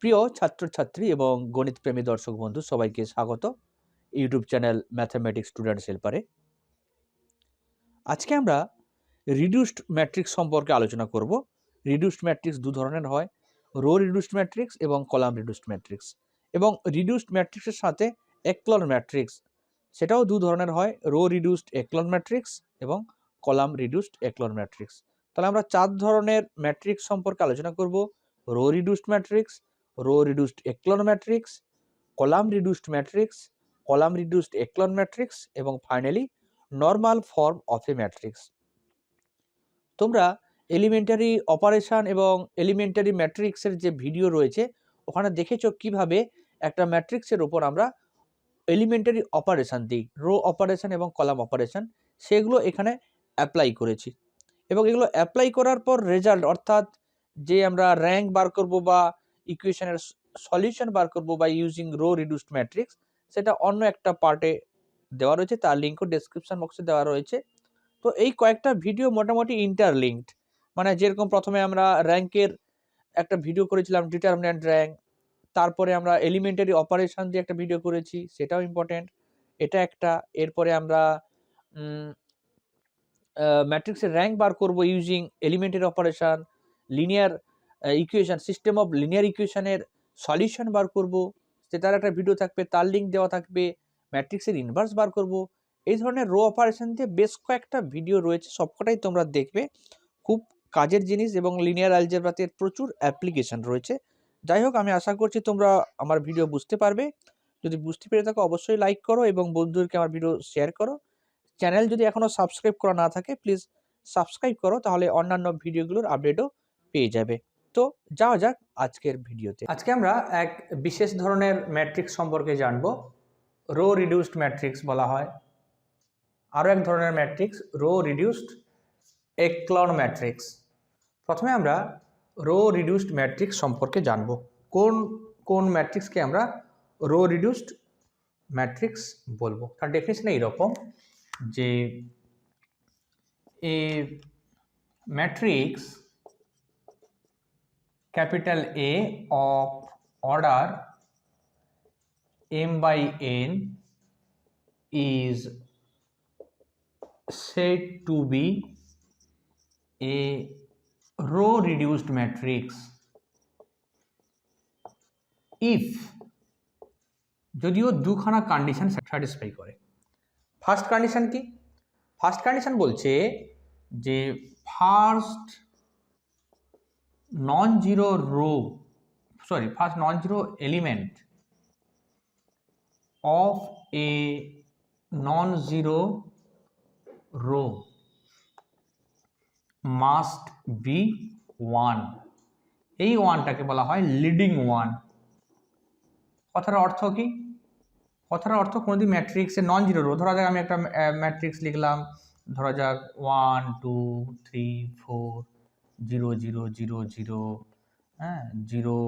প্রিয় ছাত্রছাত্রী এবং গণিতপ্রেমী দর্শক বন্ধু সবাইকে স্বাগত ইউটিউব চ্যানেল ম্যাথামেটিক্স স্টুডেন্টস হেল্পারে। আজকে আমরা রিডিউসড ম্যাট্রিক্স সম্পর্কে আলোচনা করব। রিডিউসড ম্যাট্রিক্স দু ধরনের হয়, রো রিডিউসড ম্যাট্রিক্স এবং কলাম রিডিউসড ম্যাট্রিক্স। এবং রিডিউসড ম্যাট্রিক্সের সাথে একলন ম্যাট্রিক্স সেটাও দু ধরনের হয়, রো রিডিউসড একলন ম্যাট্রিক্স এবং কলাম রিডিউসড একলন ম্যাট্রিক্স। তাহলে আমরা চার ধরনের ম্যাট্রিক্স সম্পর্কে আলোচনা করব: row reduced matrix, row reduced echelon matrix, column reduced matrix, column reduced echelon matrix এবং finally normal form of a matrix. তোমরা এলিমেন্টারি অপারেশন এবং এলিমেন্টারি ম্যাট্রিক্সের যে ভিডিও রয়েছে ওখানে দেখেছো কিভাবে একটা ম্যাট্রিক্সের উপর আমরা এলিমেন্টারি অপারেশন দিই, রো অপারেশন এবং কলাম অপারেশন, সেগুলো এখানে অ্যাপ্লাই করেছি। এবং এগুলো অ্যাপ্লাই করার পর রেজাল্ট, অর্থাৎ যে আমরা র্যাঙ্ক বার করব বা ইকুয়েশনের সলিউশন বার করব বা ইউজিং রো রিডিউসড ম্যাট্রিক্স, সেটা অন্য একটা পার্টে দেওয়া রয়েছে, তার লিঙ্কও ডেসক্রিপশন বক্সে দেওয়া রয়েছে। তো এই কয়েকটা ভিডিও মোটামুটি ইন্টারলিঙ্কড, মানে যেরকম প্রথমে আমরা র্যাঙ্কের একটা ভিডিও করেছিলাম, ডিটারমিন্যান্ট র্যাঙ্ক, তারপরে আমরা এলিমেন্টারি অপারেশন দিয়ে একটা ভিডিও করেছি, সেটাও ইম্পর্টেন্ট, এটা একটা। এরপরে আমরা ম্যাট্রিক্সের র্যাঙ্ক বার করব using elementary operation, linear equation, system of linear ইকুয়েশনের সলিউশন বার করব, সেটার একটা ভিডিও থাকবে, তার লিঙ্ক দেওয়া থাকবে। ম্যাট্রিক্সের ইনভার্স বার করব। এই ধরনের রো অপারেশন দিয়ে বেশ কয়েকটা ভিডিও রয়েছে, সবকটাই তোমরা দেখবে, খুব কাজের জিনিস এবং লিনিয়ার অ্যালজেব্রাতে প্রচুর অ্যাপ্লিকেশন রয়েছে। যাই হোক, আমি আশা করছি তোমরা আমার ভিডিও বুঝতে পারবে। যদি বুঝতে পেরে থাকো অবশ্যই লাইক করো এবং বন্ধুদেরকে আমার ভিডিও শেয়ার করো। চ্যানেল যদি এখনও সাবস্ক্রাইব করা না থাকে প্লিজ সাবস্ক্রাইব করো, তাহলে অন্যান্য ভিডিওগুলোর আপডেটও পেয়ে যাবে। তো যাওয়া যাক আজকের ভিডিওতে। আজকে আমরা এক বিশেষ ধরনের ম্যাট্রিক্স সম্পর্কে জানব, রো রিডিউসড ম্যাট্রিক্স বলা হয়। আরও এক ধরনের matrix row reduced echelon matrix. প্রথমে আমরা রো রিডিউসড ম্যাট্রিক্স সম্পর্কে জানব। কোন কোন ম্যাট্রিক্সকে আমরা রো রিডিউসড ম্যাট্রিক্স বলবো। তার ডেফিনিশন এইরকম যে a matrix capital A of order m by n is said to be a row reduced matrix if, যদিও দুখানা কন্ডিশন স্যাটিসফাই করে। ফার্স্ট কন্ডিশন কি? ফার্স্ট কন্ডিশন বলছে যে first non-zero element of a non-zero row must be 1। এই ওয়ানটাকে বলা হয় leading one. কথার অর্থ কি? কথার অর্থ কোনোদিন ম্যাট্রিক্সে নন জিরো রো, ধরা যাক আমি একটা ম্যাট্রিক্স লিখলাম, ধরা যাক 1 2 3 4 0 0 0 0, হ্যাঁ, 0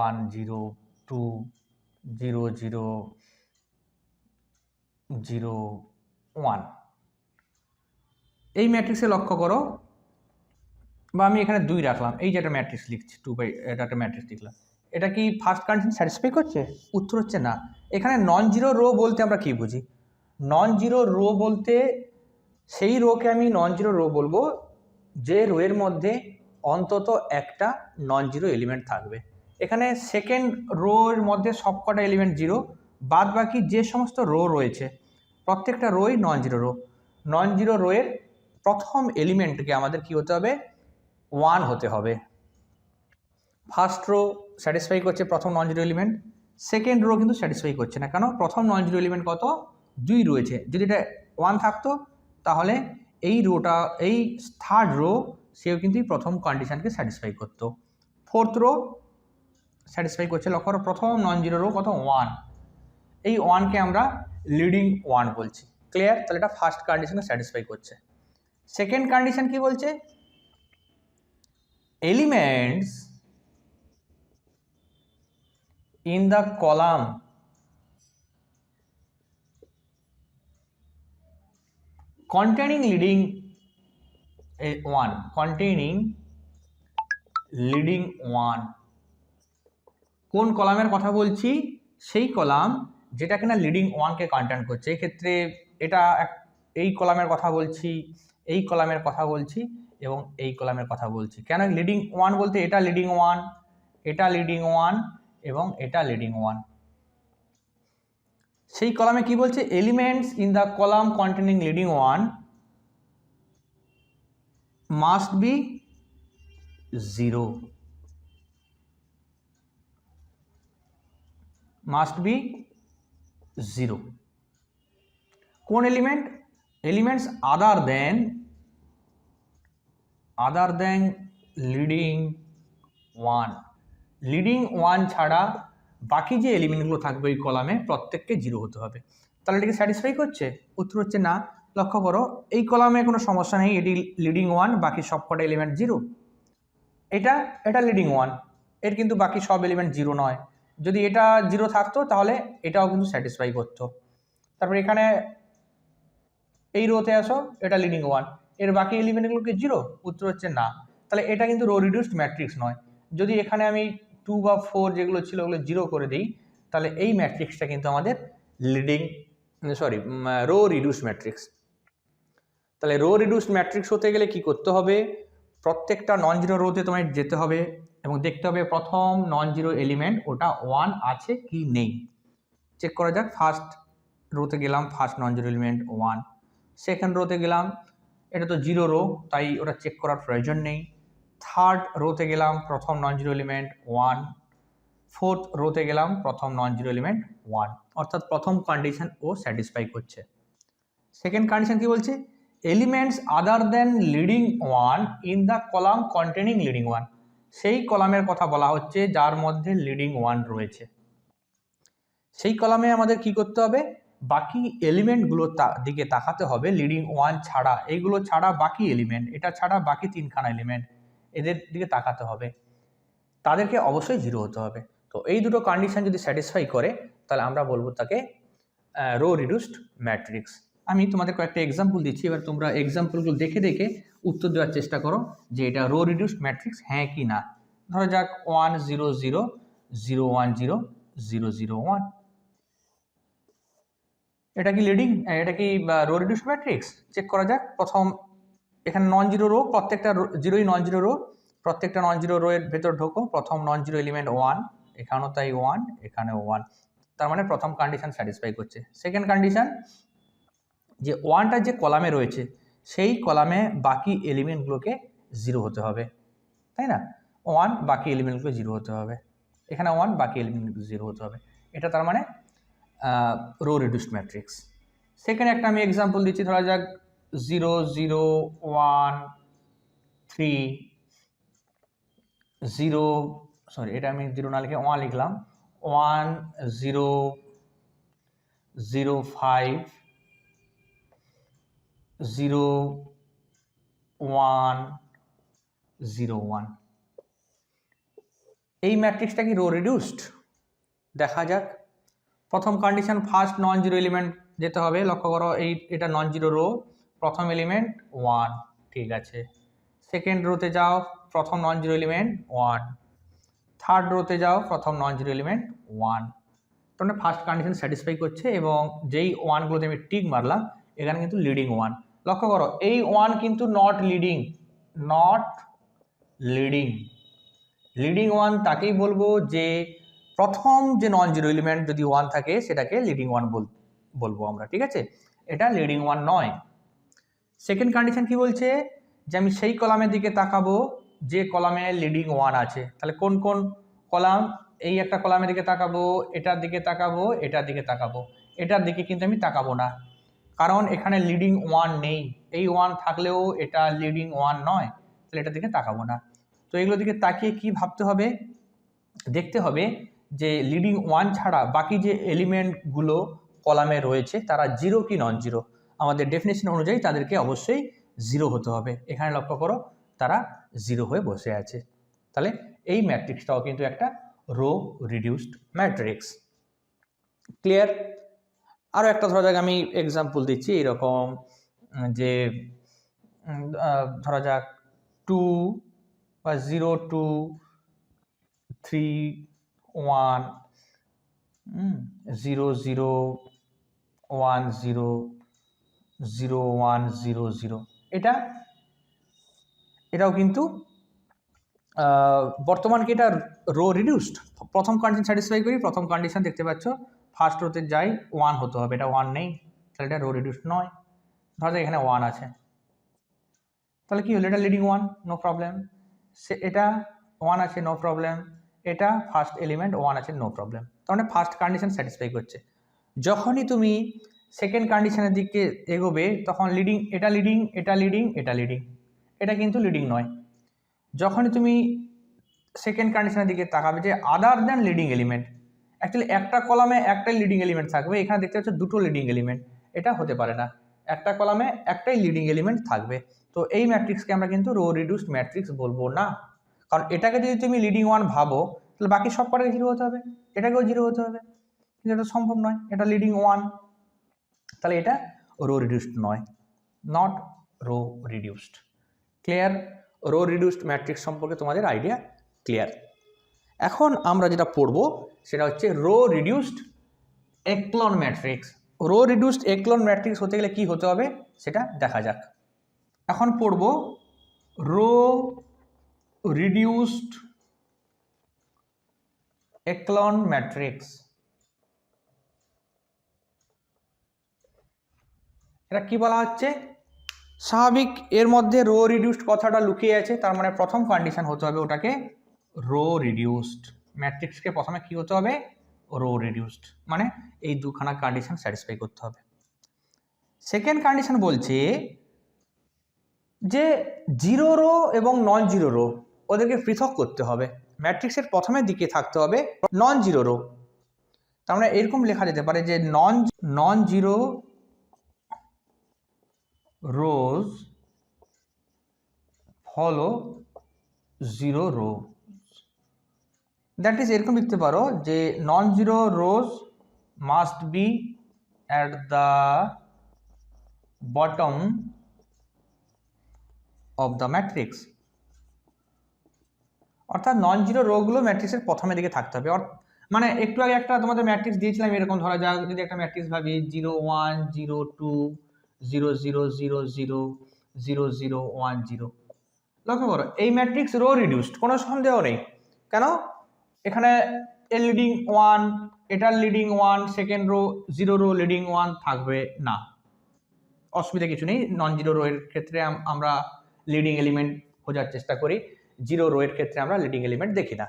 1 0 2 0 0 0 1। এই ম্যাট্রিক্সে লক্ষ্য করো, বা আমি এখানে 2 রাখলাম, এই যে একটা ম্যাট্রিক্স লিখছি 2 বাই, এটা একটা ম্যাট্রিক্স লিখলাম, এটা কি ফার্স্ট কন্ডিশন স্যাটিসফাই করছে? উত্তর হচ্ছে না। এখানে নন জিরো রো বলতে আমরা কি বুঝি? নন জিরো রো বলতে সেই রোকে আমি নন জিরো রো বলবো যে রোয়ের মধ্যে অন্তত একটা নন জিরো এলিমেন্ট থাকবে। এখানে সেকেন্ড রোর মধ্যে সবকটা এলিমেন্ট জিরো, বাদ বাকি যে সমস্ত রো রয়েছে প্রত্যেকটা রোই non zero row. Non zero রোয়ের প্রথম এলিমেন্টকে আমাদের কি হতে হবে? 1 হতে হবে। ফার্স্ট রো স্যাটিসফাই করছে প্রথম non zero element, second rho কিন্তু স্যাটিসফাই করছে না। কেন? প্রথম নন জিরো এলিমেন্ট কত? 2 রয়েছে। যদি এটা 1 থাকতো তাহলে এই রোটা, এই থার্ড রো, সেও কিন্তু প্রথম কন্ডিশনকে স্যাটিসফাই করতো। ফোর্থ রো স্যাটিসফাই করছে, লক্ষ্য করো প্রথম নন জিরো রো কত? 1। এই 1কে আমরা লিডিং 1 বলছি। ক্লিয়ার? তাহলে এটা ফার্স্ট কন্ডিশনকে স্যাটিসফাই করছে। সেকেন্ড কন্ডিশন কি বলছে? Elements in the column containing leading 1 containing leading 1 কোন কলামের কথা বলছি? সেই কলাম যেটা কিনা লিডিং ওয়ানকে কন্টেন্ট করছে। এই ক্ষেত্রে এটা এই কলামের কথা বলছি, এই কলামের কথা বলছি এবং এই কলামের কথা বলছি। কেন লিডিং ওয়ান বলতে এটা লিডিং ওয়ান, এটা লিডিং ওয়ান এবং এটা লিডিং ওয়ান। সেই কলামে কি বলছে? Elements in the column containing leading one must be 0, must be 0। কোন element? Elements other than leading one. Leading one ছাড়া বাকি যে এলিমেন্টগুলো থাকবে ওই কলামে প্রত্যেককে 0 হতে হবে। তাহলে এটাকে স্যাটিসফাই করছে? উত্তর হচ্ছে না। লক্ষ্য করো, এই কলামে কোনো সমস্যা নেই, এটি লিডিং ওয়ান, বাকি সবকটা এলিমেন্ট 0। এটা লিডিং ওয়ান, এর কিন্তু বাকি সব এলিমেন্ট 0 নয়। যদি এটা 0 থাকতো তাহলে এটাও কিন্তু স্যাটিসফাই করতো। তারপর এখানে এই রোতে আসো, এটা লিডিং ওয়ান, এর বাকি এলিমেন্টগুলোকে 0, উত্তর হচ্ছে না। তাহলে এটা কিন্তু রো রিডিউসড ম্যাট্রিক্স নয়। যদি এখানে আমি 2 বা 4 যেগুলো ছিল ওগুলো 0 করে দিই, তাহলে এই ম্যাট্রিক্সটা কিন্তু আমাদের রো রিডিউসড ম্যাট্রিক্স। তাহলে রো রিডিউসড ম্যাট্রিক্স হতে গেলে কি করতে হবে? প্রত্যেকটা নন জিরো রোতে তোমায় যেতে হবে এবং দেখতে হবে প্রথম নন জিরো এলিমেন্ট ওটা 1 আছে কি নেই। চেক করা যাক। ফার্স্ট রোতে গেলাম, first non zero element 1। Second রোতে গেলাম, এটা তো 0 রো, তাই ওটা চেক করার প্রয়োজন নেই। থার্ড রোতে গেলাম, প্রথম নন জিরো এলিমেন্ট 1। ফোর্থ রোতে গেলাম, প্রথম নন জিরো এলিমেন্ট 1, অর্থাৎ প্রথম কন্ডিশন ও স্যাটিসফাই করছে। সেকেন্ড কন্ডিশন কি বলছে? Elements other than leading one in the column containing leading one. সেই কলামের কথা বলা হচ্ছে যার মধ্যে লিডিং ওয়ান রয়েছে। সেই কলামে আমাদের কি করতে হবে? বাকি এলিমেন্টগুলোর দিকে তাকাতে হবে লিডিং ওয়ান ছাড়া। এইগুলো ছাড়া বাকি এলিমেন্ট, এটা ছাড়া বাকি 3খানা এলিমেন্ট, এদের দিকে তাকাতে হবে, তাদেরকে অবশ্যই 0 হতে হবে। তো এই দুটো কন্ডিশন যদি স্যাটিসফাই করে তাহলে আমরা বলবো তাকে রো রিডিউসড ম্যাট্রিক্স। আমি তোমাদের কয়েকটা এক্সাম্পল দিচ্ছি, এবার তোমরা এক্সাম্পলগুলো দেখে দেখে উত্তর দেওয়ার চেষ্টা করো যে এটা রো রিডিউসড ম্যাট্রিক্স হ্যাঁ কি না। ধরো যাক 1 0 0 0 1 0 0 0 1। এটা কি এটা কি রো রিডিউসড ম্যাট্রিক্স? চেক করা যাক। প্রথম এখানে নন জিরো রো, প্রত্যেকটা জিরোই নন জিরো রো, প্রত্যেকটা নন জিরো রো এর ভেতর ঢোকো। প্রথম নন জিরো এলিমেন্ট 1, এখানেও তাই 1, এখানেও 1, তার মানে প্রথম কন্ডিশন স্যাটিসফাই করছে। সেকেন্ড কন্ডিশন, যে 1টা যে কলামে রয়েছে সেই কলামে বাকি এলিমেন্টগুলোকে 0 হতে হবে, তাই না? 1 বাকি এলিমেন্টগুলো 0 হতে হবে, এখানে 1 বাকি এলিমেন্টগুলো 0 হতে হবে। এটা তার মানে রো রিডিউসড ম্যাট্রিক্স। সেকেন্ড একটা আমি এক্সাম্পল দিচ্ছি, ধরা যাক 0 0 1 3 0, সরি এটা আমি 0 না লিখে 1 লিখলাম, 1 0 0 5 0 1 0 1। এই ম্যাট্রিক্সটা কি রো রিডিউসড? দেখা যাক। প্রথম condition, first non zero element যেতে হবে। লক্ষ্য করো এটা নন জিরো রো, প্রথম এলিমেন্ট 1, ঠিক আছে। সেকেন্ড রোতে যাও, প্রথম নন জিরো এলিমেন্ট 1। থার্ড রোতে যাও, প্রথম নন জিরো এলিমেন্ট 1। তাহলে ফার্স্ট কন্ডিশন স্যাটিসফাই করছে এবং যেই 1গুলোতে আমি টিক মারলাম এখানে কিন্তু লিডিং 1। লক্ষ্য করো এই 1 কিন্তু নট লিডিং, লিডিং 1 তাকেই বলবো যে প্রথম যে নন জিরো এলিমেন্ট যদি 1 থাকে সেটাকে লিডিং 1 বলবো আমরা, ঠিক আছে? এটা লিডিং 1 নয়। সেকেন্ড কন্ডিশন কি বলছে? যে আমি সেই কলামের দিকে তাকাবো যে কলামে লিডিং 1 আছে। তাহলে কোন কোন কলাম? এই একটা কলামের দিকে তাকাবো, এটার দিকে তাকাবো, এটার দিকে তাকাবো। এটার দিকে কিন্তু আমি তাকাবো না, কারণ এখানে লিডিং 1 নেই। এই 1 থাকলেও এটা লিডিং 1 নয়, তাহলে এটার দিকে তাকাবো না। তো এগুলোর দিকে তাকিয়ে কি ভাবতে হবে? দেখতে হবে যে লিডিং 1 ছাড়া বাকি যে এলিমেন্টগুলো কলামে রয়েছে তারা 0 কি নন জিরো। আমাদের ডেফিনেশন অনুযায়ী তাদেরকে অবশ্যই 0 হতে হবে। এখানে লক্ষ্য করো তারা 0 হয়ে বসে আছে। তাহলে এই ম্যাট্রিক্সটাও কিন্তু একটা রো রিডিউসড ম্যাট্রিক্স। ক্লিয়ার? আরও একটা ধরা যাক আমি এক্সাম্পল দিচ্ছি এরকম, যে ধরা যাক 2 বা 0 2 3 1 0 0 1 0 0 1 0 0 এটাও কিন্তু বর্তমান কি এটা রো রিডিউসড। প্রথম কন্ডিশন স্যাটিসফাই করি, প্রথম কন্ডিশন দেখতে পাচ্ছ ফার্স্ট রোতে যাই 1 হতে হবে, এটা 1 নেই, তাহলে এটা রো রিডিউসড নয়। ধরো এখানে 1 আছে, তাহলে কি হলো, এটা লিডিং 1, নো প্রবলেম। এটা 1 আছে, নো প্রবলেম। এটা ফার্স্ট এলিমেন্ট 1 আছে, নো প্রবলেম। তার মানে ফার্স্ট কন্ডিশন স্যাটিসফাই করছে। যখনই তুমি সেকেন্ড কন্ডিশনের দিকে এগোবে তখন লিডিং, এটা লিডিং, এটা লিডিং, এটা লিডিং, এটা কিন্তু লিডিং নয়। যখনই তুমি সেকেন্ড কন্ডিশনের দিকে তাকাবে যে other than leading element, actually একটা কলামে একটাই লিডিং এলিমেন্ট থাকবে, এখানে দেখতে পাচ্ছ দুটো লিডিং এলিমেন্ট, এটা হতে পারে না, একটা কলামে একটাই লিডিং এলিমেন্ট থাকবে। তো এই ম্যাট্রিক্সকে আমরা কিন্তু রো রিডিউসড ম্যাট্রিক্স বলবো না, কারণ এটাকে যদি তুমি লিডিং 1 ভাবো তাহলে বাকি সব কটাকে 0 হতে হবে, এটাকেও 0 হতে হবে, কিন্তু এটা সম্ভব নয়, এটা লিডিং 1, তাহলে এটা রো রিডিউসড নয়, not row reduced. Clear? Rho reduced matrix সম্পর্কে তোমাদের আইডিয়া ক্লিয়ার। এখন আমরা যেটা পড়বো সেটা হচ্ছে row reduced echelon matrix. Row reduced echelon matrix হতে গেলে কি হতে হবে সেটা দেখা যাক। এখন পড়বো রো রিডিউসড এক্লন ম্যাট্রিক্স। এটা কি বলা হচ্ছে? স্বাভাবিক এর মধ্যে রো রিডিউসড কথাটা লুকিয়ে আছে, তার মানে প্রথম কন্ডিশন হতে হবে ওটাকে রো রিডিউসড ম্যাট্রিক্সকে প্রথমে কি হতে হবে, রো রিডিউসড, মানে এই দুখানা কন্ডিশন স্যাটিসফাই করতে হবে। সেকেন্ড কন্ডিশন বলছে যে জিরো রো এবং নন জিরো রো ওদেরকে পৃথক করতে হবে, ম্যাট্রিক্সের প্রথমের দিকে থাকতে হবে নন জিরো রো। তার মানে এরকম লেখা যেতে পারে যে non zero rows follow zero row. That is এরকম লিখতে পারো যে non zero rows must be at the bottom of the matrix. অর্থাৎ নন জিরো রোগুলো ম্যাট্রিক্সের প্রথমের দিকে থাকতে হবে। মানে একটু আগে একটা তোমাদের ম্যাট্রিক্স দিয়েছিলাম এরকম, ধরা যাক যদি একটা ম্যাট্রিক্স ভাবি 0 1 0 2 0 0 0 0 0 0 1 0। লক্ষ্য করো এই ম্যাট্রিক্স রো রিডিউসড, কোনো সন্দেহ নেই। কেন? এখানে এর লিডিং 1, এটার leading 1, second row 0 row leading 1 থাকবে না, অসুবিধা কিছু নেই। নন জিরো রো এর ক্ষেত্রে আমরা লিডিং এলিমেন্ট খোঁজার চেষ্টা করি, জিরো রো এর ক্ষেত্রে আমরা লিডিং এলিমেন্ট দেখি না।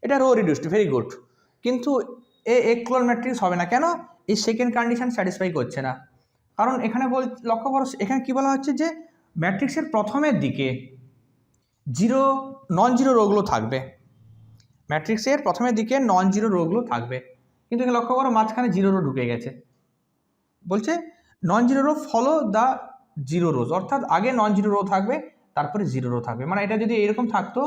এটা রো রিডিউসড, ভেরি গুড। কিন্তু এক্লন ম্যাট্রিক্স হবে না, কেন? এই সেকেন্ড কন্ডিশন স্যাটিসফাই করছে না। কারণ এখানে লক্ষ্য করো এখানে কি বলা হচ্ছে যে ম্যাট্রিক্সের প্রথমের দিকে নন জিরো রোগুলো থাকবে, ম্যাট্রিক্সের প্রথমের দিকে নন জিরো রোগুলো থাকবে, কিন্তু এখানে লক্ষ্য করো মাঝখানে জিরো রো ঢুকে গেছে। বলছে non zero row follow the zero rows, অর্থাৎ আগে নন জিরো রো থাকবে তারপরে জিরো রো থাকবে। মানে এটা যদি এরকম থাকতো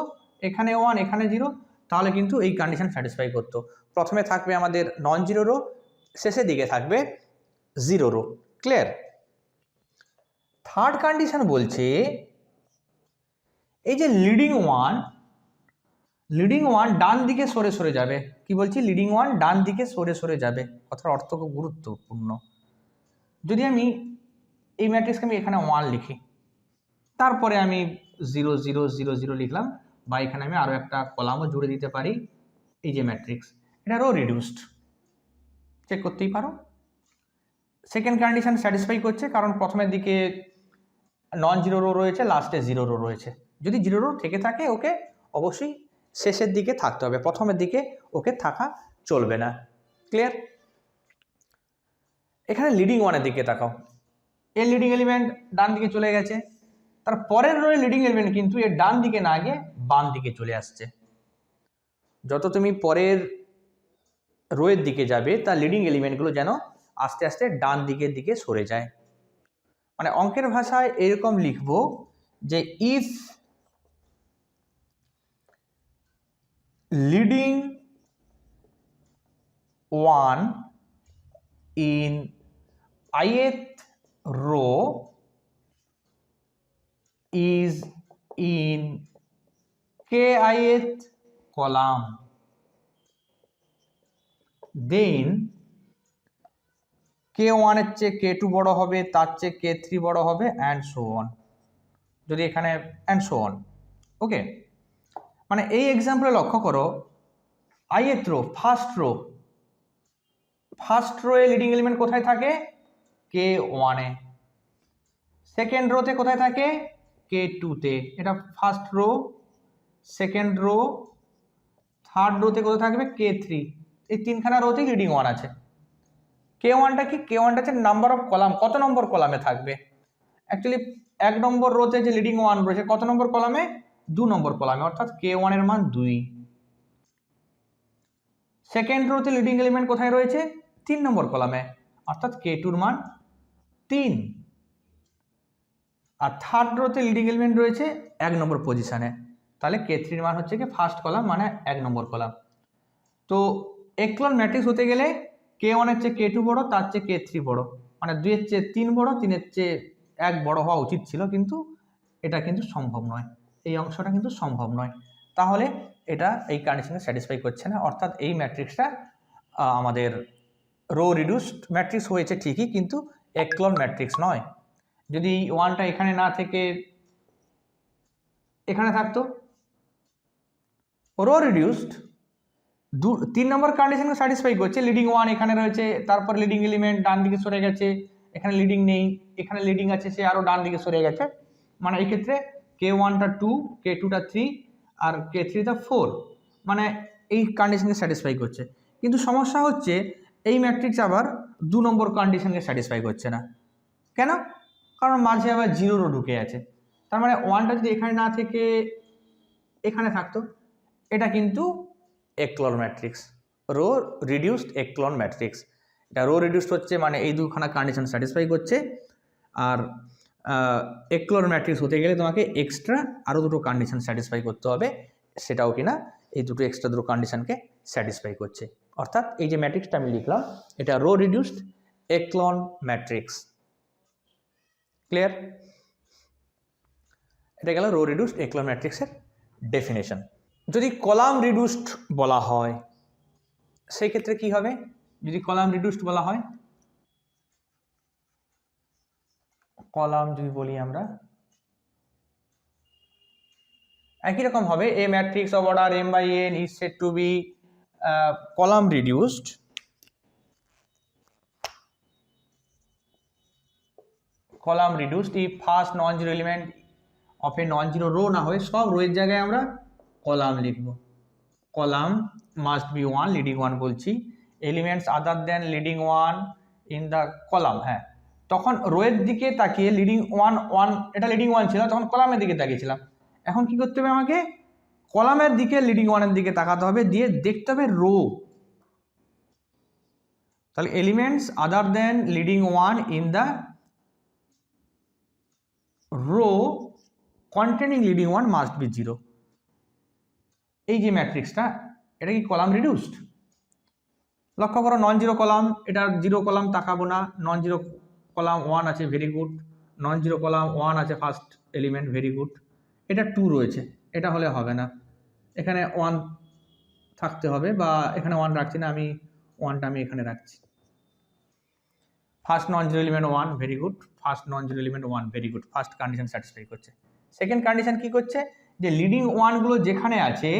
এখানে 1 এখানে 0, তাহলে কিন্তু এই কন্ডিশন স্যাটিসফাই করতো। প্রথমে থাকবে আমাদের নন জিরো রো, শেষের দিকে থাকবে zero row. Clear? Third condition বলছে এই যে লিডিং 1 ডান দিকে সরে সরে যাবে। কি বলছি? লিডিং 1 ডান দিকে সরে সরে যাবে। কথার অর্থ খুব গুরুত্বপূর্ণ। যদি আমি এই ম্যাট্রিক্সকে আমি এখানে 1 লিখি, তারপরে আমি 0 0 0 0 লিখলাম, বা এখানে আমি আরও একটা কলামও জুড়ে দিতে পারি, এই যে ম্যাট্রিক্স এটা রো রিডিউসড, চেক করতেই পারো। সেকেন্ড কন্ডিশন স্যাটিসফাই করছে কারণ প্রথমের দিকে নন জিরো রো রয়েছে, লাস্টে জিরো রো রয়েছে। যদি জিরো রো থেকে থাকে ওকে অবশ্যই শেষের দিকে থাকতে হবে, প্রথমের দিকে ওকে থাকা চলবে না। ক্লিয়ার? এখানে লিডিং 1-এর দিকে তাকাও, এর লিডিং এলিমেন্ট ডান দিকে চলে গেছে, তার পরের রোয়ের লিডিং এলিমেন্ট কিন্তু এর ডান দিকে না গিয়ে বাম দিকে চলে আসছে। যত তুমি পরের রোয়ের দিকে যাবে তার লিডিং এলিমেন্টগুলো যেন আস্তে আস্তে ডান দিকের দিকে সরে যায়। মানে অঙ্কের ভাষায় এরকম লিখব যে if leading 1 in ith row is in kith column, then K1 এর চেয়ে K2 বড় হবে, তার চেয়ে K3 বড় হবে, অ্যান্ড সো অন। যদি এখানে অ্যান্ড সো অন, ওকে। মানে এই এক্সাম্পলে লক্ষ্য করো, ith রো, ফার্স্ট রো এ লিডিং এলিমেন্ট কোথায় থাকে? K1 এ। সেকেন্ড রোতে কোথায় থাকে? K2 তে। এটা first row, second row, third রোতে কোথায় থাকবে? K3। এই তিনখানা রোতেই লিডিং 1 আছে। K1টা কি? K1টা হচ্ছে নাম্বার অফ কলাম, কত নম্বর কলামে থাকবে। অ্যাকচুয়ালি 1 নম্বর রোতে যে লিডিং 1 রয়েছে কত নম্বর কলামে? 2 নম্বর কলামে, অর্থাৎ K1 এর মান 2। সেকেন্ড রোতে লিডিং এলিমেন্ট কোথায় রয়েছে? 3 নম্বর কলামে, অর্থাৎ K2 এর মান 3। আর থার্ড রোতে লিডিং এলিমেন্ট রয়েছে 1 নম্বর পজিশনে, তাহলে K3 এর মান হচ্ছে কি ফার্স্ট কলাম, মানে 1 নম্বর কলাম। তো একলন ম্যাট্রিক্স হতে গেলে K1 এর চেয়ে K2 বড়, তার চেয়ে K3 বড়, মানে 2 এর চেয়ে 3 বড়, 3 এর চেয়ে 1 বড় হওয়া উচিত ছিল, কিন্তু এটা কিন্তু সম্ভব নয়, এই অংশটা কিন্তু সম্ভব নয়। তাহলে এটা এই কন্ডিশনকে স্যাটিসফাই করছে না, অর্থাৎ এই ম্যাট্রিক্সটা আমাদের রো রিডিউসড ম্যাট্রিক্স হয়েছে ঠিকই, কিন্তু একলন ম্যাট্রিক্স নয়। যদি 1টা এখানে না থেকে এখানে থাকতো, রো রিডিউসড 3 নম্বর কন্ডিশনকে স্যাটিসফাই করছে, লিডিং 1 এখানে রয়েছে, তারপর লিডিং এলিমেন্ট ডান দিকে সরে গেছে, এখানে লিডিং নেই, এখানে লিডিং আছে, সে আরও ডান দিকে সরে গেছে, মানে এই ক্ষেত্রে K1টা 2, K2টা 3 আর K3টা 4, মানে এই কন্ডিশনকে স্যাটিসফাই করছে। কিন্তু সমস্যা হচ্ছে এই ম্যাট্রিক্স আবার 2 নম্বর কন্ডিশনকে স্যাটিসফাই করছে না। কেন? কারণ মাঝে আবার 0 রো ঢুকে আছে। তার মানে 1টা যদি এখানে না থেকে এখানে থাকতো, এটা কিন্তু একলন matrix, row reduced echelon matrix. এটা রো রিডিউসড হচ্ছে মানে এই দুখানা কন্ডিশন স্যাটিসফাই করছে, আর একলন ম্যাট্রিক্স হতে গেলে তোমাকে এক্সট্রা আরও দুটো কন্ডিশন স্যাটিসফাই করতে হবে, সেটাও কিনা এই দুটো এক্সট্রা দুটো কন্ডিশনকে স্যাটিসফাই করছে। অর্থাৎ এই যে ম্যাট্রিক্সটা আমি লিখলাম, এটা rho reduced echelon matrix. Clear? এটা গেল রো রিডিউসড একলন ম্যাট্রিক্সের ডেফিনেশন। যদি কলাম রিডিউসড বলা হয় সেই ক্ষেত্রে কি হবে? যদি কলাম রিডিউসড বলা হয়, কলাম যদি বলি আমরা, একই রকম হবে। A matrix of order m/n is said to be column reduced if first non-zero element of a non-zero row না হয়, সব রোয়ের জায়গায় আমরা কলাম লিখব। কলাম মাস্ট বি 1, লিডিং 1 বলছি, elements other than leading 1 in the column. হ্যাঁ, তখন রোয়ের দিকে তাকিয়ে লিডিং 1, এটা লিডিং 1 ছিল, তখন কলামের দিকে তাকিয়েছিলাম। এখন কি করতে হবে আমাকে? কলামের দিকে লিডিং 1-এর দিকে তাকাতে হবে, দিয়ে দেখতে হবে রো। তাহলে elements other than leading 1 in the row containing leading 1 must be 0। এই যে ম্যাট্রিক্সটা, এটা কি কলাম রিডিউসড? লক্ষ্য করো, নন জিরো কলাম, এটা 0 কলাম তাকাবো না, নন জিরো কলাম 1 আছে, ভেরি গুড। নন জিরো কলাম 1 আছে ফার্স্ট এলিমেন্ট, ভেরি গুড। এটা 2 রয়েছে, এটা হলে হবে না, এখানে 1 থাকতে হবে, বা এখানে 1 রাখছি না আমি, 1টা আমি এখানে রাখছি। First non zero element 1, very good. First non zero element 1, very good. First condition satisfy করছে। সেকেন্ড কন্ডিশন কি করছে? যে লিডিং 1গুলো যেখানে আছে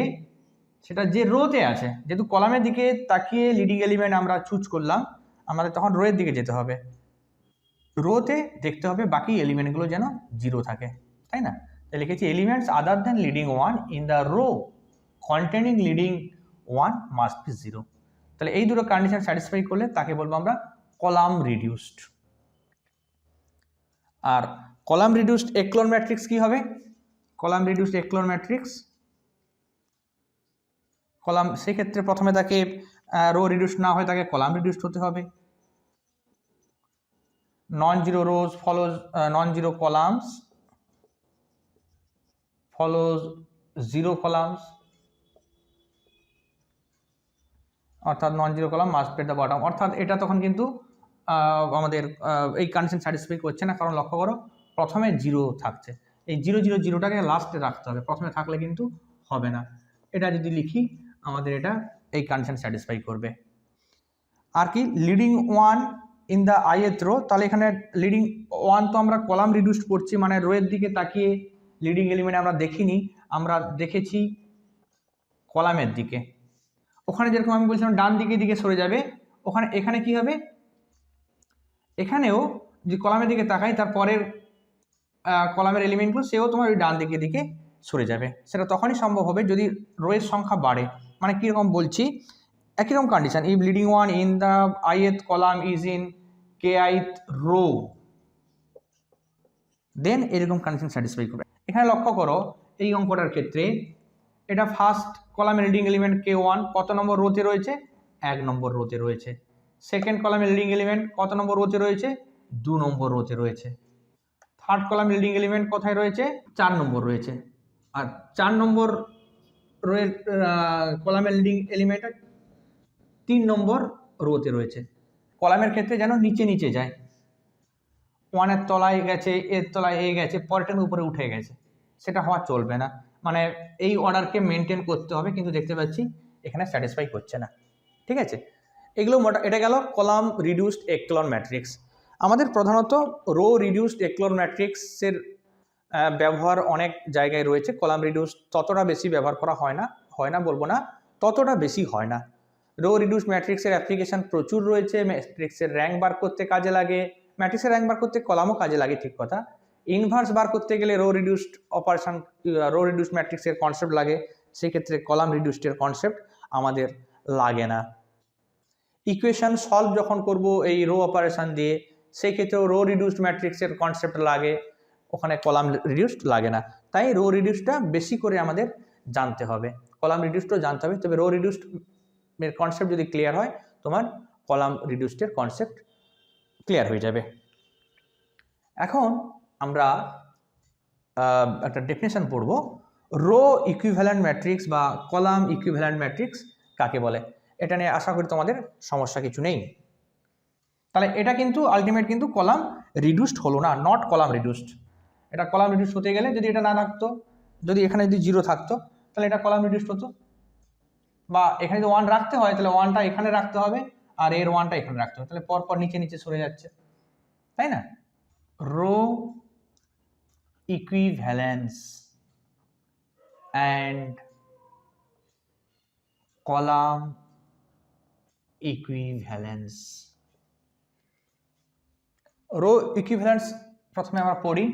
সেটা যে রোতে আছে, যেহেতু কলামের দিকে তাকিয়ে লিডিং এলিমেন্ট আমরা চুজ করলাম, আমাদের তখন রোয়ের দিকে যেতে হবে, রোতে দেখতে হবে বাকি এলিমেন্টগুলো যেন 0 থাকে, তাই না? তাই লিখেছি elements other than leading 1 in the row containing leading 1 must be 0। তাহলে এই দুটো কন্ডিশন স্যাটিসফাই করলে তাকে বলবো আমরা কলাম রিডিউসড। আর কলাম রিডিউসড একলন ম্যাট্রিক্স কি হবে? Column reduced echelon matrix, column সেক্ষেত্রে প্রথমে তাকে রো রিডিউসড না হয় তাকে কলাম রিডিউসড হতে হবে। Non zero rows follows non zero columns follows 0 columns, অর্থাৎ non zero column must be at the bottom. অর্থাৎ এটা তখন কিন্তু আমাদের এই কন্ডিশন স্যাটিসফাই করছে না, কারণ লক্ষ্য করো প্রথমে 0 থাকছে, এই 0 0 0টাকে লাস্টে রাখতে হবে, প্রথমে থাকলে কিন্তু হবে না। এটা যদি লিখি আমাদের এটা এই কন্ডিশন স্যাটিসফাই করবে। আর কি leading one in the ith row, তাহলে এখানে লিডিং ওয়ান তো আমরা কলাম রিডিউসড করছি, মানে রোয়ের দিকে তাকিয়ে লিডিং এলিমেন্ট আমরা দেখিনি, আমরা দেখেছি কলামের দিকে। ওখানে যেরকম আমি বলছিলাম ডান দিকে সরে যাবে, এখানে কি হবে, এখানেও যে কলামের দিকে তাকাই তার পরের কলামের এলিমেন্টগুলো সেও তোমার ওই ডান দিকে সরে যাবে। সেটা তখনই সম্ভব হবে যদি রোয়ের সংখ্যা বাড়ে। মানে কীরকম বলছি, একই রকম condition, if leading one in the ith column is in kith row, then এরকম কন্ডিশন স্যাটিসফাই করবে। এখানে লক্ষ্য করো এই অঙ্কটার ক্ষেত্রে এটা ফার্স্ট কলামের লিডিং এলিমেন্ট k1 কত নম্বর রোতে রয়েছে, 1 নম্বর রোতে রয়েছে। সেকেন্ড কলামের লিডিং এলিমেন্ট কত নম্বর রোতে রয়েছে, 2 নম্বর রোতে রয়েছে। থার্ড কলামের লিডিং এলিমেন্ট কোথায় রয়েছে, 4 নম্বর রয়েছে। আর 4 নম্বর রোয়ের কলামের লিডিং এলিমেন্ট 3 নম্বর রোতে রয়েছে। কলামের ক্ষেত্রে যেন নিচে যায়, 1 এর তলায় গেছে, এর তলায় এ গেছে, পরেরটার উপরে উঠে গেছে, সেটা হওয়া চলবে না। মানে এই অর্ডারকে মেনটেন করতে হবে, কিন্তু দেখতে পাচ্ছি এখানে স্যাটিসফাই করছে না। ঠিক আছে, এগুলো এটা গেল কলাম রিডিউসড এক্লন ম্যাট্রিক্স। আমাদের প্রধানত রো রিডিউসড এক্লন ম্যাট্রিক্সের ব্যবহার অনেক জায়গায় রয়েছে। কলাম রিডিউস ততটা বেশি ব্যবহার করা হয় না বলবো না, ততটা বেশি হয় না। রো রিডিউস ম্যাট্রিক্সের অ্যাপ্লিকেশন প্রচুর রয়েছে। ম্যাট্রিক্সের র্যাঙ্ক বার করতে কাজে লাগে, ম্যাট্রিক্সের র্যাঙ্ক বার করতে কলামও কাজে লাগে, ঠিক কথা। ইনভার্স বার করতে গেলে row reduced operation, rho reduced ম্যাট্রিক্সের কনসেপ্ট লাগে, সেক্ষেত্রে কলাম রিডিউসডের কনসেপ্ট আমাদের লাগে না। ইকুয়েশন সলভ যখন করব এই রো অপারেশন দিয়ে, সেই ক্ষেত্রেও রো রিডিউসড ম্যাট্রিক্সের কনসেপ্ট লাগে, ওখানে কলাম রিডিউসড লাগে না। তাই রো রিডিউসডটা বেশি করে আমাদের জানতে হবে, কলাম রিডিউসডও জানতে হবে। তবে রো রিডিউসড এর কনসেপ্ট যদি ক্লিয়ার হয়, তোমার কলাম রিডিউসডের কনসেপ্ট ক্লিয়ার হয়ে যাবে। এখন আমরা একটা ডেফিনেশন পড়ব, রো ইকুইভ্যালেন্ট ম্যাট্রিক্স বা কলাম ইকুইভ্যালেন্ট ম্যাট্রিক্স কাকে বলে। এটা নিয়ে আশা করি তোমাদের সমস্যা কিছু নেই। তাহলে এটা কিন্তু আলটিমেট কিন্তু কলাম রিডিউসড হলো না, নট কলাম রিডিউসড। এটা কলাম রিডিউসড হতে গেলে যদি এটা না থাকতো, যদি এখানে যদি 0 থাকতো, তাহলে এটা কলাম রিডিউসড হতো। বা এখানে যদি 1 রাখতে হয়, তাহলে 1টা এখানে রাখতে হবে, আর এর 1টা এখানে রাখতে হবে, তাহলে পরপর নিচে সরে যাচ্ছে, তাই না। Row equivalence and column equivalence. Row equivalence প্রথমে আমরা পড়ি।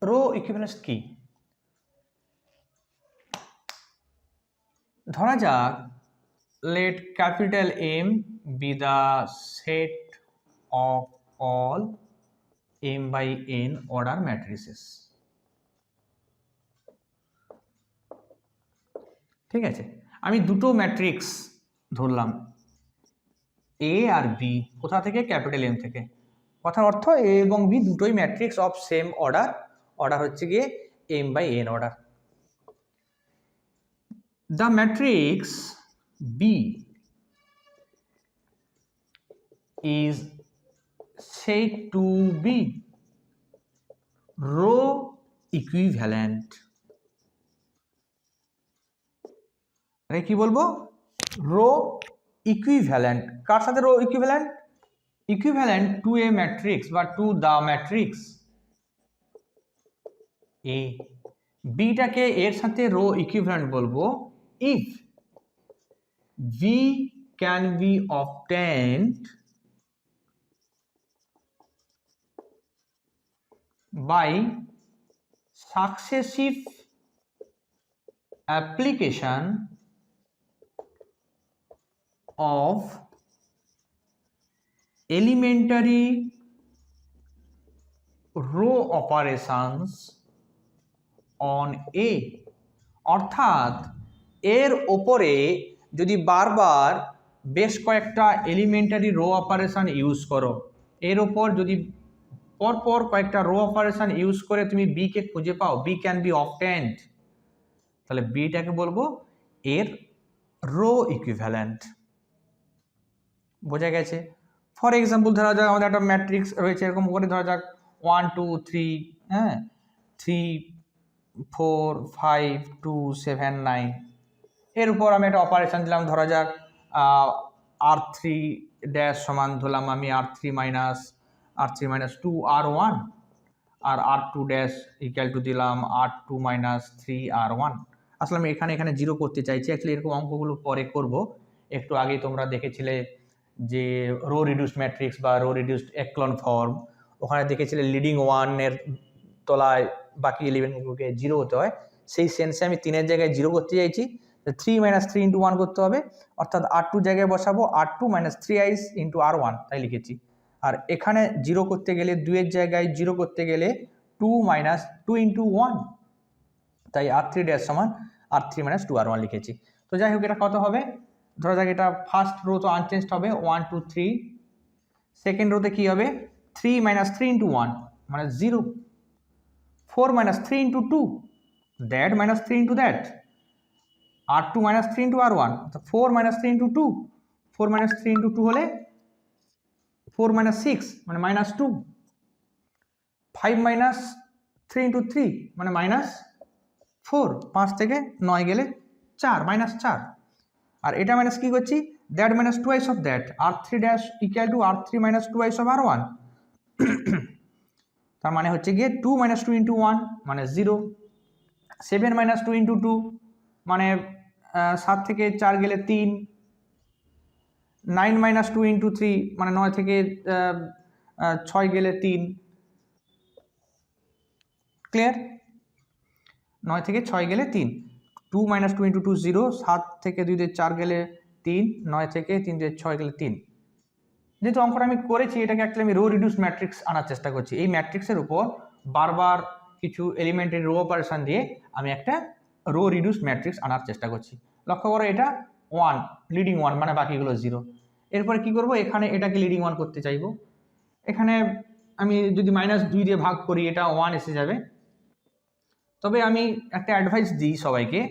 রো ইকুইভ্যালেন্স কি? ধরা যাক let capital M be the set of all m by n order matrices। ঠিক আছে, আমি দুটো ম্যাট্রিক্স ধরলাম, এ আর বি, কোথা থেকে, ক্যাপিটাল এম থেকে। কথার অর্থ এ এবং বি দুটোই ম্যাট্রিক্স অফ সেম অর্ডার হচ্ছে গিয়ে m by n order. The matrix B is said to be row equivalent। কি বলবো, রো ইকুইভ্যালেন্ট। কার সাথে row equivalent? Equivalent to a matrix বা টু দ্য ম্যাট্রিক্স এ। বিটাকে এর সাথে রো ইকুইভ্যালেন্ট বলবো if V can be obtained by successive application of elementary row operations on A। অর্থাৎ এর ওপরে যদি বারবার বেশ কয়েকটা এলিমেন্টারি রো অপারেশন ইউজ করো, এর ওপর যদি পরপর কয়েকটা রো অপারেশন ইউজ করে তুমি বি কে খুঁজে পাও, বি ক্যান বি অবটেন্ড, তাহলে বিটাকে বলবো এর রো ইকুইভ্যালেন্ট। বোঝা গেছে? ফর এক্সাম্পল ধরা যাক আমাদের একটা ম্যাট্রিক্স রয়েছে, এরকম করে ধরা যাক 1 2 3, হ্যাঁ 3 4 5 2 7 9, এর উপর আমি একটা অপারেশন দিলাম, ধরা যাক R3 ড্যাশ সমান ধরলাম আমি R3 মাইনাস 2R1 আর R2 ড্যাশ ইকুয়াল টু দিলাম R2 মাইনাস 3R1। আসলে আমি এখানে জিরো করতে চাইছি, অ্যাকচুয়ালি এরকম অঙ্কগুলো পরে করব। একটু আগেই তোমরা দেখেছিলে যে রো রিডিউসড ম্যাট্রিক্স বা রো রিডিউসড একলন ফর্ম, ওখানে দেখেছিলে লিডিং ওয়ানের তলায় বাকি এলিমেন্টগুলোকে জিরো হতে হয়। সেই সেন্সে আমি 3-এর জায়গায় জিরো করতে চাইছি, 3 মাইনাস 3 ইন্টু 1 করতে হবে, অর্থাৎ R2 জায়গায় বসাবো R2 minus 3i into R1, তাই লিখেছি। আর এখানে জিরো করতে গেলে 2-এর জায়গায় জিরো করতে গেলে 2 মাইনাস 2 ইন্টু 1, তাই R3 ড্যাশ সমান R3 মাইনাস 2R1 লিখেছি। তো যাই হোক, এটা কত হবে? ধরা যাক এটা ফার্স্ট রো তো আনচেঞ্জড হবে 1 2 3, সেকেন্ড রোতে কি হবে 3 মাইনাস 3 ইন্টু 1 মানে 0, 4 minus 3 into 2 that minus 3 into that, R2 minus 3 into R1, 4 minus 3 into 2, 4 minus 3 into 2 হলে 4 মাইনাস 6 মানে মাইনাস 2, 5 মাইনাস 3 ইন্টু 3 মানে মাইনাস 4, 5 থেকে 9 গেলে 4 মাইনাস 4। আর এটা মাইনাস কি করছি, that minus twice of that, R3 dash equal two R3 minus twice of R1, তার মানে হচ্ছে গিয়ে 2 মাইনাস 2 ইন্টু 1 মানে 0, 7 মাইনাস 2 ইন্টু 2 মানে 7 থেকে 4 গেলে 3, 9 মাইনাস 2 ইন্টু 3 মানে 9 থেকে 6 গেলে 3, ক্লিয়ার? 9 থেকে 6 গেলে 3, 2 মাইনাস 2 ইন্টু 2 0, 7 থেকে 2 দিয়ে 4 গেলে 3, 9 থেকে 3 দিয়ে 6 গেলে 3। যেহেতু অঙ্কটা আমি করেছি, এটাকে অ্যাকচুয়ালি আমি রো রিডিউস ম্যাট্রিক্স আনার চেষ্টা করছি। এই ম্যাট্রিক্সের উপর বারবার কিছু এলিমেন্টের রো অপারেশন দিয়ে আমি একটা রো রিডিউস ম্যাট্রিক্স আনার চেষ্টা করছি। লক্ষ্য করো এটা 1 লিডিং 1 মানে বাকিগুলো 0। এরপরে কি করব, এখানে এটাকে লিডিং 1 করতে চাইবো। এখানে আমি যদি মাইনাস 2 দিয়ে ভাগ করি এটা 1 এসে যাবে। তবে আমি একটা অ্যাডভাইস দিই সবাইকে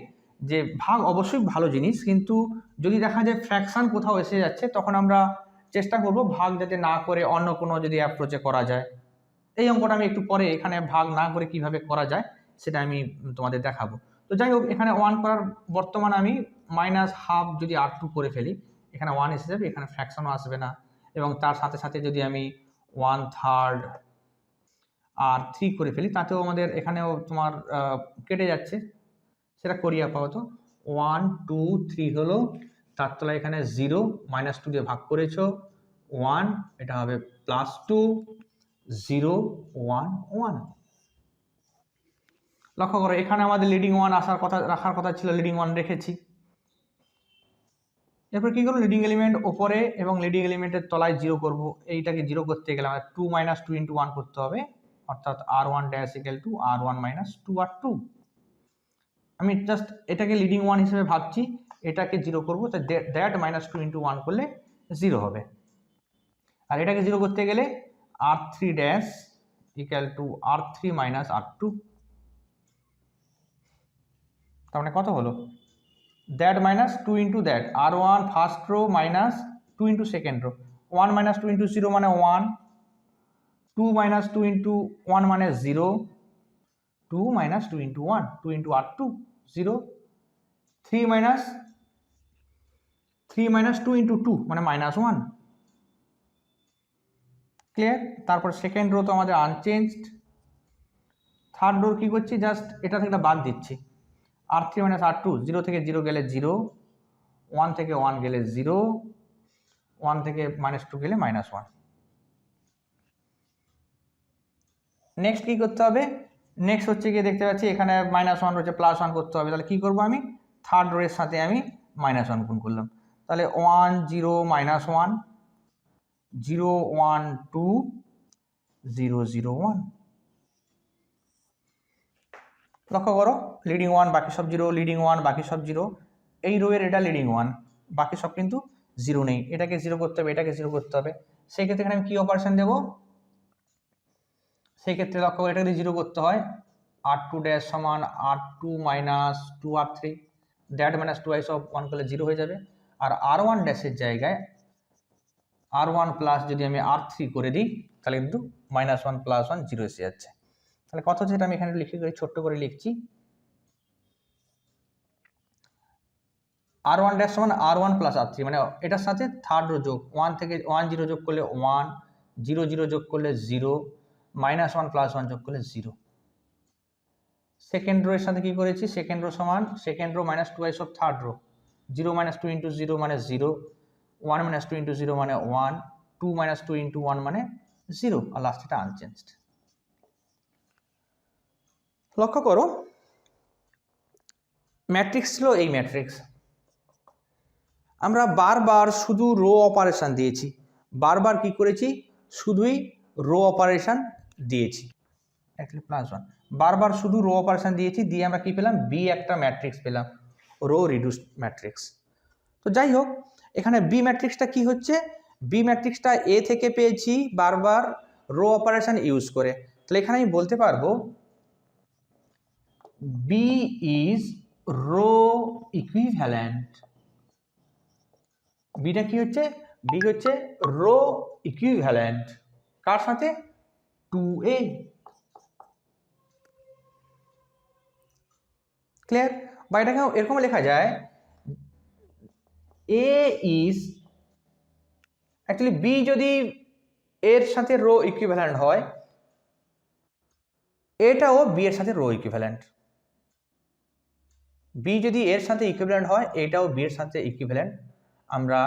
যে ভাগ অবশ্যই ভালো জিনিস, কিন্তু যদি দেখা যায় ফ্র্যাকশন কোথাও এসে যাচ্ছে তখন আমরা চেষ্টা করব ভাগ যাতে না করে অন্য কোনো যদি অ্যাপ্রোচে করা যায়। এই অঙ্কটা আমি একটু পরে এখানে ভাগ না করে কিভাবে করা যায় সেটা আমি তোমাদের দেখাবো। তো যাই হোক, এখানে 1 করার বর্তমানে আমি মাইনাস হাফ যদি R2 করে ফেলি, এখানে 1 এসে যাবে, এখানে ফ্র্যাকশনও আসবে না, এবং তার সাথে সাথে যদি আমি 1/3 R3 করে ফেলি তাতেও আমাদের এখানেও তোমার কেটে যাচ্ছে, সেটা করি আপাতত। 1 2 3 হলো, তার তলায় এখানে 0 মাইনাস 2 দিয়ে ভাগ করেছো 1, এটা হবে প্লাস 2 0 1 1। লক্ষ্য করো এখানে আমাদের লিডিং 1 রাখার কথা ছিল, লিডিং 1 রেখেছি। এরপর কি করবো, লিডিং এলিমেন্ট ওপরে এবং লিডিং এলিমেন্টের তলায় 0 করব। এইটাকে 0 করতে গেলে আমাদের 2 মাইনাস 2 ইন্টু 1 করতে হবে, অর্থাৎ R1 dash equal two R1 minus 2R2। আমি জাস্ট এটাকে লিডিং 1 হিসেবে ভাবছি, এটাকে 0 করবো, তাই দ্যাট মাইনাস 2 ইন্টু 1 করলে 0 হবে। আর এটাকে 0 করতে গেলে R3 dash equal two R3 minus R2, তার মানে কত হলো, that minus 2 into that, R1 first row minus 2 into second rho, 1 minus 2 into 0 মানে 1, 2 মাইনাস 2 ইন্টু 1 মানে 0, 2 minus 2 into 1 2 into R2 0, 3 minus 2 into 2 মানে মাইনাস 1, ক্লিয়ার? তারপর সেকেন্ড রো তো আমাদের আনচেঞ্জড। থার্ড রো কি করছি, জাস্ট এটা থেকে বাদ দিচ্ছি, R3 মাইনাস R2, 0 থেকে 0 গেলে 0, 1 থেকে 1 গেলে 0, 1 থেকে মাইনাস 2 গেলে মাইনাস 1। নেক্সট কি করতে হবে, নেক্সট হচ্ছে গিয়ে দেখতে পাচ্ছি এখানে মাইনাস 1 রয়েছে, প্লাস 1 করতে হবে। তাহলে কি করবো, আমি থার্ড রোয়ের সাথে আমি মাইনাস 1 গুণ করলাম, তাহলে 1 0 মাইনাস 1 0 1 2 0 0 1। লক্ষ্য করো লিডিং 1 বাকি সব 0, লিডিং 1 বাকি সব 0, এই রোয়ের এটা লিডিং 1, বাকি সব কিন্তু 0 নেই, এটাকে 0 করতে হবে, এটাকে 0 করতে হবে। সেই ক্ষেত্রে এখানে আমি কি অপারেশন দেবো, সেই ক্ষেত্রে লক্ষ্য করে এটাকে 0 করতে হয়, R2 ড্যাশ সমান R2 minus 2R3, that minus 2 of 1 করলে 0 হয়ে যাবে। আর R1 ড্যাশের জায়গায় R1 প্লাস যদি আমি R3 করে দিই তাহলে কিন্তু মাইনাস 1 প্লাস 1 0 এসে যাচ্ছে। তাহলে কত হচ্ছে, এটা আমি এখানে লিখে ছোট্ট করে লিখছি, R1 ড্যাশ সমান R1 প্লাস R3, মানে এটার সাথে থার্ড রো যোগ, 1 থেকে 1 0 যোগ করলে 1, 0 0 যোগ করলে 0, -1 প্লাস 1 যোগ করলে 0। সেকেন্ড রো এর সাথে কি করেছি, সেকেন্ড রো সমান second rho minus twice of third rho, 0 - 2 × 0 মানে 0, 1 - 2 × 0 মানে 1, 2 - 2 × 1 মানে 0, আর লাস্ট এটা আনচেঞ্জড। লক্ষ্য করো ম্যাট্রিক্স ছিল এই ম্যাট্রিক্স, আমরা বারবার শুধু রো অপারেশন দিয়েছি, বারবার কি করেছি, শুধুই রো অপারেশন দিয়েছি, অ্যাকচুয়ালি +1, বারবার শুধু রো অপারেশন দিয়েছি, দিয়ে আমরা কি পেলাম, বি একটা ম্যাট্রিক্স পেলাম, রো রিডিউসড ম্যাট্রিক্স। তো যাই হোক, এখানে বি ম্যাট্রিক্সটা কি হচ্ছে, বি ম্যাট্রিক্সটা এ থেকে পেয়েছি বারবার রো অপারেশন ইউজ করে, তাহলে এখানে আমি বলতে পারবো বি ইজ রো ইকুইভ্যালেন্ট। বিটা কি হচ্ছে, বি হচ্ছে রো ইকুইভ্যালেন্ট, কার সাথে, 2a। ক্লিয়ার? বা এটাকে এরকম লেখা যায়, এ ইজ, অ্যাকচুয়ালি বি যদি এর সাথে রো ইকুইভ্যালেন্ট হয়, এটাও বি এর সাথে রো ইকুইভ্যালেন্ট। বি যদি এর সাথে ইকুইভ্যালেন্ট হয়, এটাও বি এর সাথে ইকুইভ্যালেন্ট। আমরা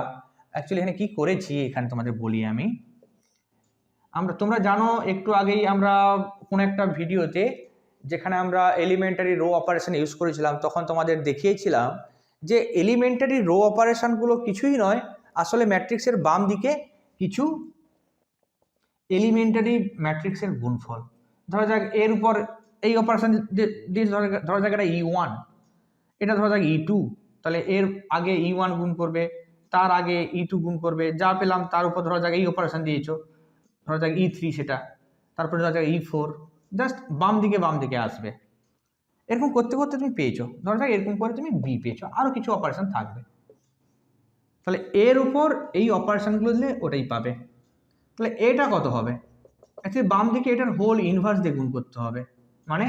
অ্যাকচুয়ালি এখানে কি করেছি, এখানে তোমাদের বলি আমি, তোমরা জানো একটু আগেই আমরা কোন একটা ভিডিওতে যেখানে আমরা এলিমেন্টারি রো অপারেশন ইউজ করেছিলাম, তখন তোমাদের দেখিয়েছিলাম যে এলিমেন্টারি রো অপারেশনগুলো কিছুই নয়, আসলে ম্যাট্রিক্সের বাম দিকে কিছু এলিমেন্টারি ম্যাট্রিক্সের গুণফল। ধরা যাক এর উপর এই অপারেশন দিয়ে ধরা যাক এটা E1, এটা ধরা যাক E2, তাহলে এর আগে E1 গুণ করবে, তার আগে E2 গুণ করবে, যা পেলাম তার উপর ধরা যাক এই অপারেশন দিয়েছো, ধরা যাক E3 সেটা, তারপরে ধরা যাক E4, জাস্ট বাম দিকে আসবে। এরকম করতে করতে তুমি পেয়েছো, ধরা যাক এরকম করে তুমি বি পেয়েছো, আরও কিছু অপারেশন থাকবে, তাহলে এর উপর এই অপারেশনগুলো দিলে ওটাই পাবে। তাহলে এটা কত হবে, অ্যাকচুয়ালি বাম দিকে এটার হোল ইনভার্স দিয়ে গুণ করতে হবে, মানে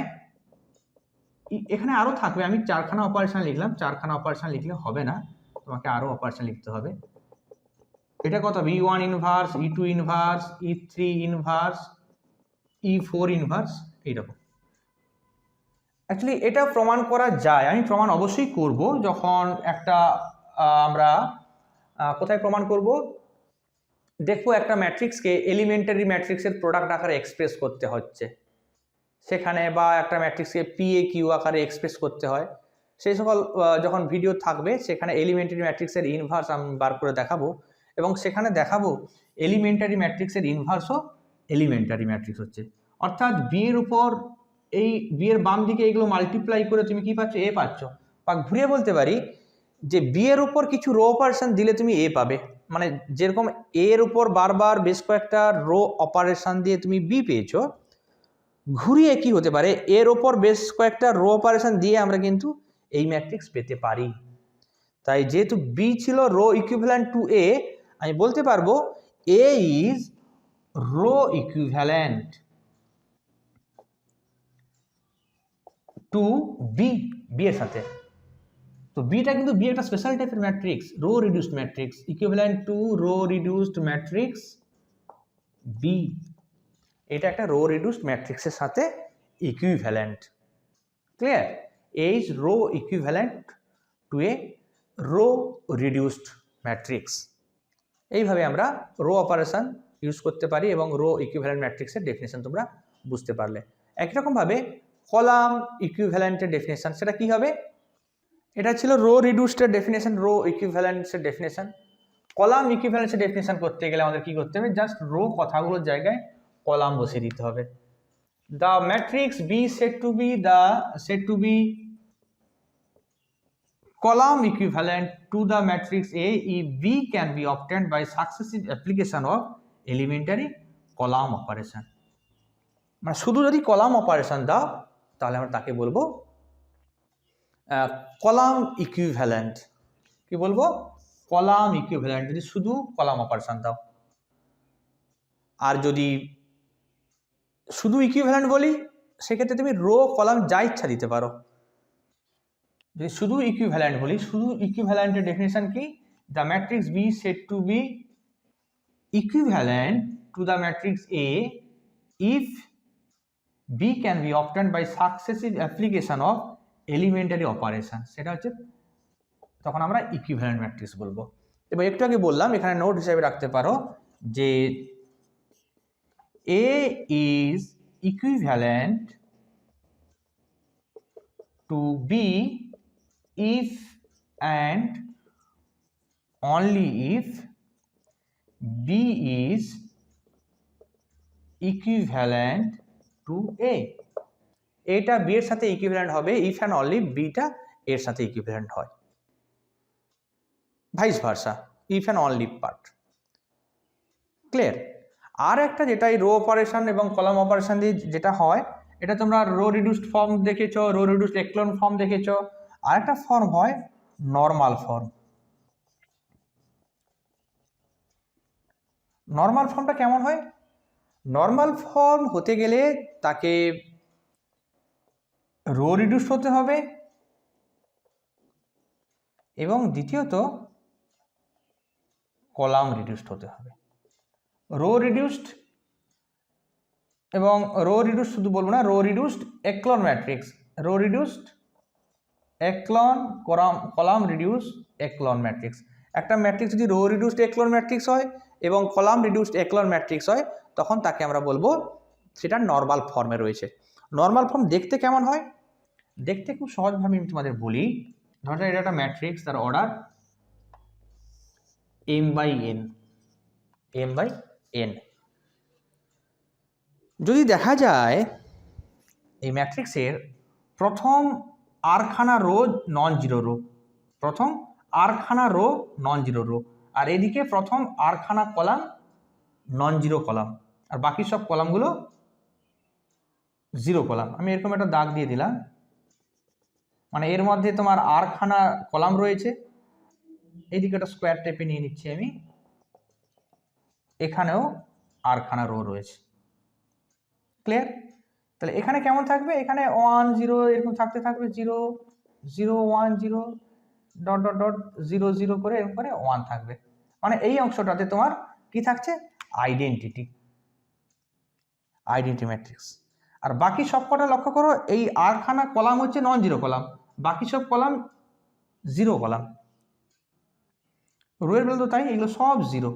এখানে আরও থাকবে, আমি 4খানা অপারেশন লিখলাম, 4খানা অপারেশন লিখলে হবে না, তোমাকে আরও অপারেশন লিখতে হবে। এটা কত হবে, E1 inverse, E2 inverse, E3 inverse, E4 inverse, এইরকম। অ্যাকচুয়ালি এটা প্রমাণ করা যায়, আমি প্রমাণ অবশ্যই করব, যখন একটা আমরা কোথায় প্রমাণ করব, দেখবো একটা ম্যাট্রিক্সকে এলিমেন্টারি ম্যাট্রিক্সের প্রোডাক্ট আকারে এক্সপ্রেস করতে হচ্ছে সেখানে, বা একটা ম্যাট্রিক্সকে PAQ আকারে এক্সপ্রেস করতে হয়, সেই সকল যখন ভিডিও থাকবে সেখানে এলিমেন্টারি ম্যাট্রিক্সের ইনভার্স আমি বার করে দেখাবো, এবং সেখানে দেখাবো এলিমেন্টারি ম্যাট্রিক্সের ইনভার্সও এলিমেন্টারি ম্যাট্রিক্স হচ্ছে, অর্থাৎ বি এর উপর এই বি এর বাম দিকে এগুলো মাল্টিপ্লাই করে তুমি কি পাচ্ছ, এ পাচ্ছ। বা ঘুরিয়ে বলতে পারি যে বি এর উপর কিছু রো অপারেশন দিলে তুমি এ পাবে, মানে যেরকম এর উপর বারবার বেশ কয়েকটা রো অপারেশন দিয়ে তুমি বি পেয়েছো, ঘুরিয়ে কি হতে পারে, এর ওপর বেশ কয়েকটা রো অপারেশন দিয়ে আমরা কিন্তু এই ম্যাট্রিক্স পেতে পারি। তাই যেহেতু বি ছিল রো ইকুইভ্যালেন্ট টু এ, আমি বলতে পারবো A is row equivalent to B, B এর সাথে। তো বিটা কিন্তু বি একটা স্পেশাল টাইপের matrix, row reduced matrix, equivalent to row reduced matrix B, এটা একটা রো রিডিউসড ম্যাট্রিক্সের সাথে ইকুইভ্যালেন্ট। Clear? A is row equivalent to a row reduced matrix. এইভাবে আমরা রো অপারেশন ইউজ করতে পারি, এবং রো ইকুইভ্যালেন্ট ম্যাট্রিক্সের ডেফিনেশন তোমরা বুঝতে পারলে। একই রকমভাবে কলাম ইকুইভ্যালেন্টের ডেফিনেশন, সেটা কি হবে, এটা ছিল রো রিডিউসডের ডেফিনেশন, রো ইকুইভ্যালেন্টের ডেফিনেশন। কলাম ইকুইভ্যালেন্সের ডেফিনেশন করতে গেলে আমাদের কি করতে হবে, জাস্ট রো কথাগুলোর জায়গায় কলাম বসিয়ে দিতে হবে। The matrix B said to be column equivalent to the matrix A if B can be obtained by successive application of elementary column operation। মানে শুধু যদি কলাম অপারেশন দাও তাহলে আমরা তাকে বলবো কলাম ইকুইভ্যালেন্ট। কি বলবো, কলাম ইকুইভ্যালেন্ট, যদি শুধু কলাম অপারেশন দাও। আর যদি শুধু ইকুইভ্যালেন্ট বলি সেক্ষেত্রে তুমি রো কলাম যা ইচ্ছা দিতে পারো, যদি শুধু ইকুইভ্যালেন্ট বলি, শুধু ইকুইভ্যালেন্টের ডেফিনেশন কি? The matrix B said to be equivalent to the matrix A if B can be obtained by successive application of elementary operation, সেটা হচ্ছে তখন আমরা ইকুইভ্যালেন্ট ম্যাট্রিক্স বলবো। এবার একটু আগে বললাম, এখানে নোট হিসেবে রাখতে পারো যে A is equivalent to B if and only if B is equivalent to A. এটা B এর সাথে ইকুইভ্যালেন্ট হবে ইফ অ্যান্ড অনলি বিটা এর সাথে ইকুইভ্যালেন্ট হয়, vice versa, if and only part. Clear? আর একটা যেটা এই রো অপারেশন এবং কলাম অপারেশন দিয়ে যেটা হয়, এটা তোমরা রো রিডিউসড ফর্ম দেখেছো, রো রিডিউসড এক্লন ফর্ম দেখেছো। আর একটা ফর্ম হয় নর্মাল ফর্ম। নর্মাল ফর্মটা কেমন হয়? নর্মাল ফর্ম হতে গেলে তাকে রো রিডিউস হতে হবে এবং দ্বিতীয়ত কলাম রিডিউসড হতে হবে। রো রিডিউসড এবং রো রিডিউসড শুধু বলবো না, row reduced echelon matrix, row reduced echelon column reduce echelon matrix. একটা ম্যাট্রিক্স যদি রো রিডিউসড এক্লন ম্যাট্রিক্স হয় এবং কলাম রিডিউসড এক্লন ম্যাট্রিক্স হয়, তখন তাকে আমরা বলবো সেটা নর্মাল ফর্মে রয়েছে। নর্মাল ফর্ম দেখতে কেমন হয়? দেখতে খুব সহজভাবে আমি তোমাদের বলি। ধরো এটা একটা ম্যাট্রিক্স, তার অর্ডার m/n। যদি দেখা যায় এই ম্যাট্রিক্সের প্রথম আরখানা রো নন জিরো রো, প্রথম আরখানা রো নন জিরো রো, আর এদিকে প্রথম আরখানা কলাম নন জিরো কলাম, আর বাকি সব কলামগুলো জিরো কলাম। আমি এরকম একটা দাগ দিয়ে দিলাম, মানে এর মধ্যে তোমার আরখানা কলাম রয়েছে, এইদিকে একটা স্কোয়ার টেপে নিয়ে নিচ্ছি আমি, এখানেও আরখানা রো রয়েছে। ক্লিয়ার? তাহলে এখানে কেমন থাকবে? এখানে 1 0 এরকম থাকতে থাকবে, 0 0 1 0 ডট ডট ডট 0 0 করে এরকম করে 1 থাকবে। মানে এই অংশটাতে তোমার কি থাকছে? Identity matrix. আর বাকি সবকটা লক্ষ্য করো, এই আরখানা কলাম হচ্ছে নন জিরো কলাম, বাকি সব কলাম জিরো কলাম। রোয়ের বেলা তো তাই, এগুলো সব জিরো,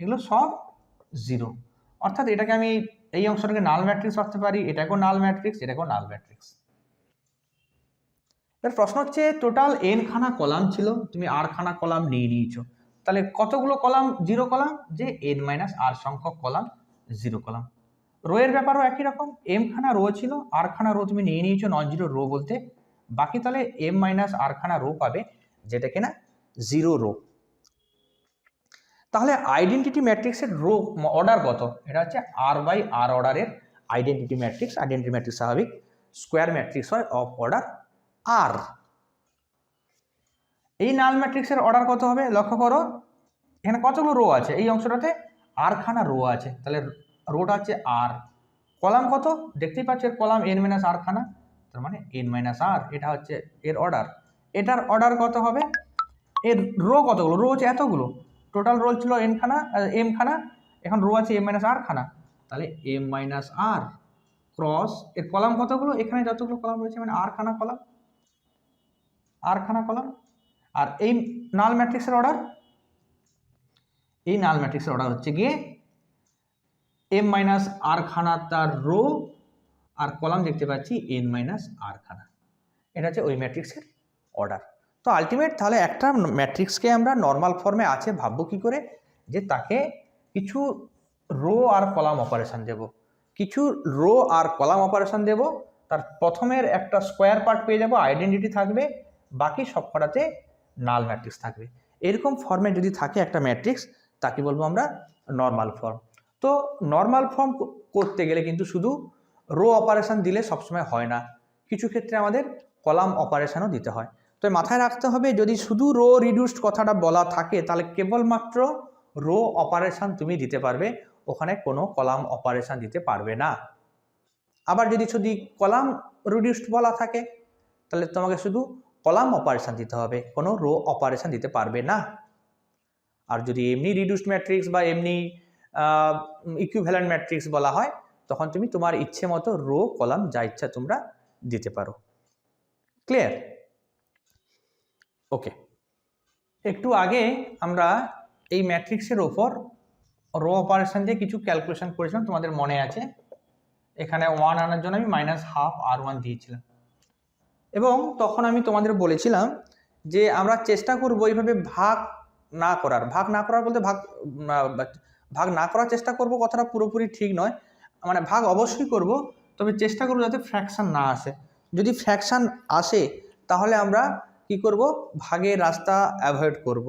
এগুলো সব জিরো। অর্থাৎ এটাকে আমি এই অংশটাকে নাল ম্যাট্রিক্স রাখতে পারি, এটাকেও নাল ম্যাট্রিক্স, এটাকেও নাল ম্যাট্রিক্স। এর প্রশ্ন হচ্ছে টোটাল n খানা কলাম ছিল, তুমি r খানা কলাম নিয়ে নিয়েছো, তাহলে কতগুলো কলাম জিরো কলাম? যে n-r সংখ্যক কলাম জিরো কলাম। রো এর ব্যাপারও একই রকম, m খানা রো ছিল, r খানা রো তুমি নিয়ে নিয়েছো নন জিরো রো বলতে, বাকি তাহলে m-r খানা রো পাবে, যেটা কিনা জিরো রো। তাহলে আইডেন্টিটি ম্যাট্রিক্সের রো অর্ডার কত? এটা হচ্ছে r/r অর্ডারের আইডেন্টিটি ম্যাট্রিক্স। আইডেন্টিটি ম্যাট্রিক্স স্বাভাবিক স্কোয়ার ম্যাট্রিক্স হয় অফ অর্ডার r। এই নাল ম্যাট্রিক্সের অর্ডার কত হবে? লক্ষ্য করো এখানে কতগুলো রো আছে, এই অংশটাতে r খানা রো আছে, তাহলে রোটা হচ্ছে r। কলাম কত? দেখতেই পাচ্ছ এর কলাম n-r খানা, তার মানে n-r, এটা হচ্ছে এর অর্ডার। এটার অর্ডার কত হবে? এর রো কতগুলো? রো হচ্ছে এতগুলো, টোটাল রোল ছিল m খানা, এখন রো আছে m-r খানা, তাহলে m-r ক্রস এর কলাম কতগুলো? এখানে যতগুলো কলাম রয়েছে মানে r খানা কলাম, আর এই নাল ম্যাট্রিক্সের অর্ডার, এই নাল ম্যাট্রিক্সের অর্ডার হচ্ছে গিয়ে m-r খানা তার রো, আর কলাম দেখতে পাচ্ছি n-r খানা। এটা হচ্ছে ওই ম্যাট্রিক্সের অর্ডার। তো আলটিমেট তাহলে একটা ম্যাট্রিক্সকে আমরা নর্মাল ফর্মে আছে ভাববো কি করে? যে তাকে কিছু রো আর কলাম অপারেশন দেব, কিছু রো আর কলাম অপারেশন দেব, তার প্রথমের একটা স্কোয়ার পার্ট পেয়ে যাব, আইডেন্টিটি থাকবে, বাকি সবকটাতে নাল ম্যাট্রিক্স থাকবে। এরকম ফর্মে যদি থাকে একটা ম্যাট্রিক্স, তাকে বলবো আমরা নর্মাল ফর্ম। তো নর্মাল ফর্ম করতে গেলে কিন্তু শুধু রো অপারেশন দিলে সবসময় হয় না, কিছু ক্ষেত্রে আমাদের কলাম অপারেশনও দিতে হয়। তো মাথায় রাখতে হবে, যদি শুধু রো রিডিউসড কথাটা বলা থাকে তাহলে কেবলমাত্র রো অপারেশন তুমি দিতে পারবে, ওখানে কোনো কলাম অপারেশন দিতে পারবে না। আবার যদি কলাম রিডিউসড বলা থাকে তাহলে তোমাকে শুধু কলাম অপারেশন দিতে হবে, কোনো রো অপারেশন দিতে পারবে না। আর যদি এমনি রিডিউসড ম্যাট্রিক্স বা এমনি ইকুইভ্যালেন্ট ম্যাট্রিক্স বলা হয়, তখন তুমি তোমার ইচ্ছে মতো রো কলাম যা ইচ্ছা তোমরা দিতে পারো। ক্লিয়ার? ওকে, একটু আগে আমরা এই ম্যাট্রিক্সের ওপর রো অপারেশন দিয়ে কিছু ক্যালকুলেশন করেছিলাম, তোমাদের মনে আছে। এখানে 1 আনার জন্য আমি -12R1 দিয়েছিলাম, এবং তখন আমি তোমাদের বলেছিলাম যে আমরা চেষ্টা করব এইভাবে ভাগ না করার বলতে ভাগ না করার চেষ্টা করব, কথাটা পুরোপুরি ঠিক নয়, মানে ভাগ অবশ্যই করব, তবে চেষ্টা করব যাতে ফ্র্যাকশন না আসে। যদি ফ্র্যাকশন আসে তাহলে আমরা কি করব, ভাগের রাস্তা অ্যাভয়েড করব।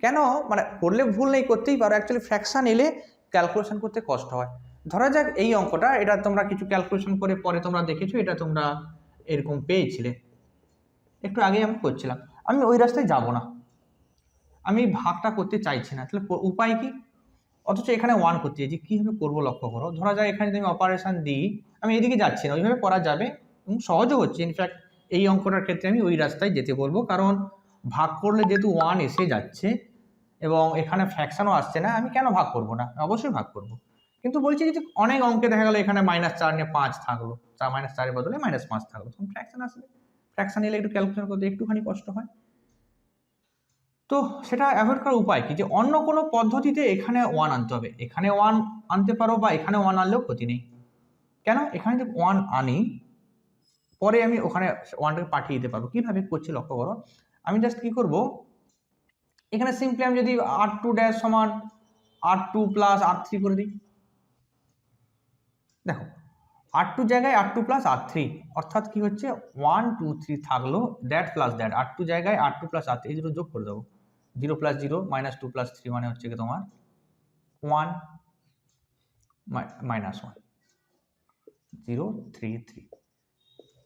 কেন, মানে করলে ভুল নেই, করতেই পারো, অ্যাকচুয়ালি ফ্র্যাকশন এলে ক্যালকুলেশন করতে কষ্ট হয়। ধরা যাক এই অঙ্কটা, এটা তোমরা কিছু ক্যালকুলেশন করে পরে তোমরা দেখেছো, এটা তোমরা এরকম পেয়েছিলে, একটু আগেই আমি করছিলাম। আমি ওই রাস্তায় যাব না, আমি ভাগটা করতে চাইছি না, তাহলে উপায় কি? অথচ এখানে 1 করতে চাইছি, কীভাবে করবো লক্ষ্য করো। ধরা যায় এখানে যদি আমি অপারেশন দিই, আমি এদিকে যাচ্ছি না, ওইভাবে করা যাবে এবং সহজও হচ্ছে। ইনফ্যাক্ট এই অঙ্কটার ক্ষেত্রে আমি ওই রাস্তায় যেতে বলবো, কারণ ভাগ করলে যেহেতু 1 এসে যাচ্ছে এবং এখানে ফ্র্যাকশনও আসছে না, আমি কেন ভাগ করব না, অবশ্যই ভাগ করব। কিন্তু বলছি যে অনেক অঙ্কে দেখা গেলো এখানে -4 নিয়ে 5 থাকলো, -4-এর বদলে -5 থাকলো, তখন ফ্র্যাকশন আসবে, ফ্র্যাকশন এলে একটু ক্যালকুলেশন করতে একটুখানি কষ্ট হয়। তো সেটা অ্যাভয়েড করার উপায় কি, যে অন্য কোনো পদ্ধতিতে এখানে 1 আনতে হবে। এখানে 1 আনতে পারো বা এখানে 1 আনলেও ক্ষতি নেই। কেন, এখানে যদি 1 আনি, পরে আমি ওখানে 1টাকে পাঠিয়ে দিতে পারবো। কীভাবে করছি লক্ষ্য করো। আমি জাস্ট কী করব, এখানে সিম্পলি আমি যদি R2 ড্যাশ সমান R2 প্লাস R3 করে দিই, দেখো R2 জায়গায় R2 প্লাস R3, অর্থাৎ কি হচ্ছে 1 2 3 থাকলো, দ্যাট প্লাস দ্যাট, R2 জায়গায় R2 প্লাস R3 এই দুটো যোগ করে দেবো। 0 প্লাস 0 -2 প্লাস 3 মানে হচ্ছে কি তোমার 1 -1 0 3 3।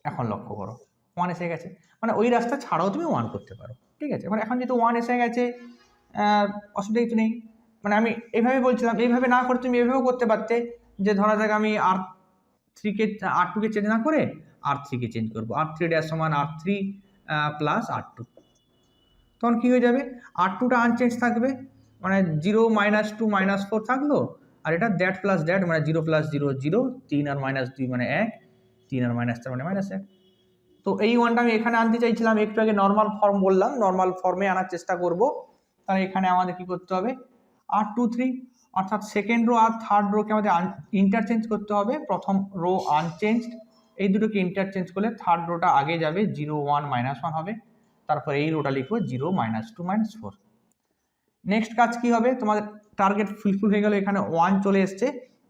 এখন লক্ষ্য করো 1 এসে গেছে, মানে ওই রাস্তা ছাড়াও তুমি 1 করতে পারো, ঠিক আছে। এবার এখন যেহেতু 1 এসে গেছে, অসুবিধা কিছু নেই। মানে আমি এইভাবে বলছিলাম, এইভাবে না করে তুমি এভাবেও করতে পারতে, যে ধরা যাক আমি R2কে চেঞ্জ না করে R3কে চেঞ্জ করবো, R3 ড্যাশ সমান R3 প্লাস R2, তখন কী হয়ে যাবে, R2টা আনচেঞ্জ থাকবে, মানে 0 -2 -4 থাকলো, আর এটা দ্যাট প্লাস দ্যাট, মানে 0 প্লাস 0 0, 3 আর -2 মানে 1, 3 আর -4 মানে -1। তো এই 1টা আমি এখানে আনতে চাইছিলাম, একটু আগে নর্মাল ফর্ম বললাম, নর্মাল ফর্মে আনার চেষ্টা করব। তাহলে এখানে আমাদের কি করতে হবে, R2 3, অর্থাৎ সেকেন্ড রো আর থার্ড রোকে আমাদের ইন্টারচেঞ্জ করতে হবে। প্রথম রো আনচেঞ্জড, এই দুটোকে ইন্টারচেঞ্জ করলে থার্ড রোটা আগে যাবে, 0 1 -1 হবে, তারপর এই রোটা লিখবো 0 -2 -4। নেক্সট কাজ কি হবে, তোমাদের টার্গেট ফুলফিল হয়ে গেল, এখানে 1 চলে এসছে,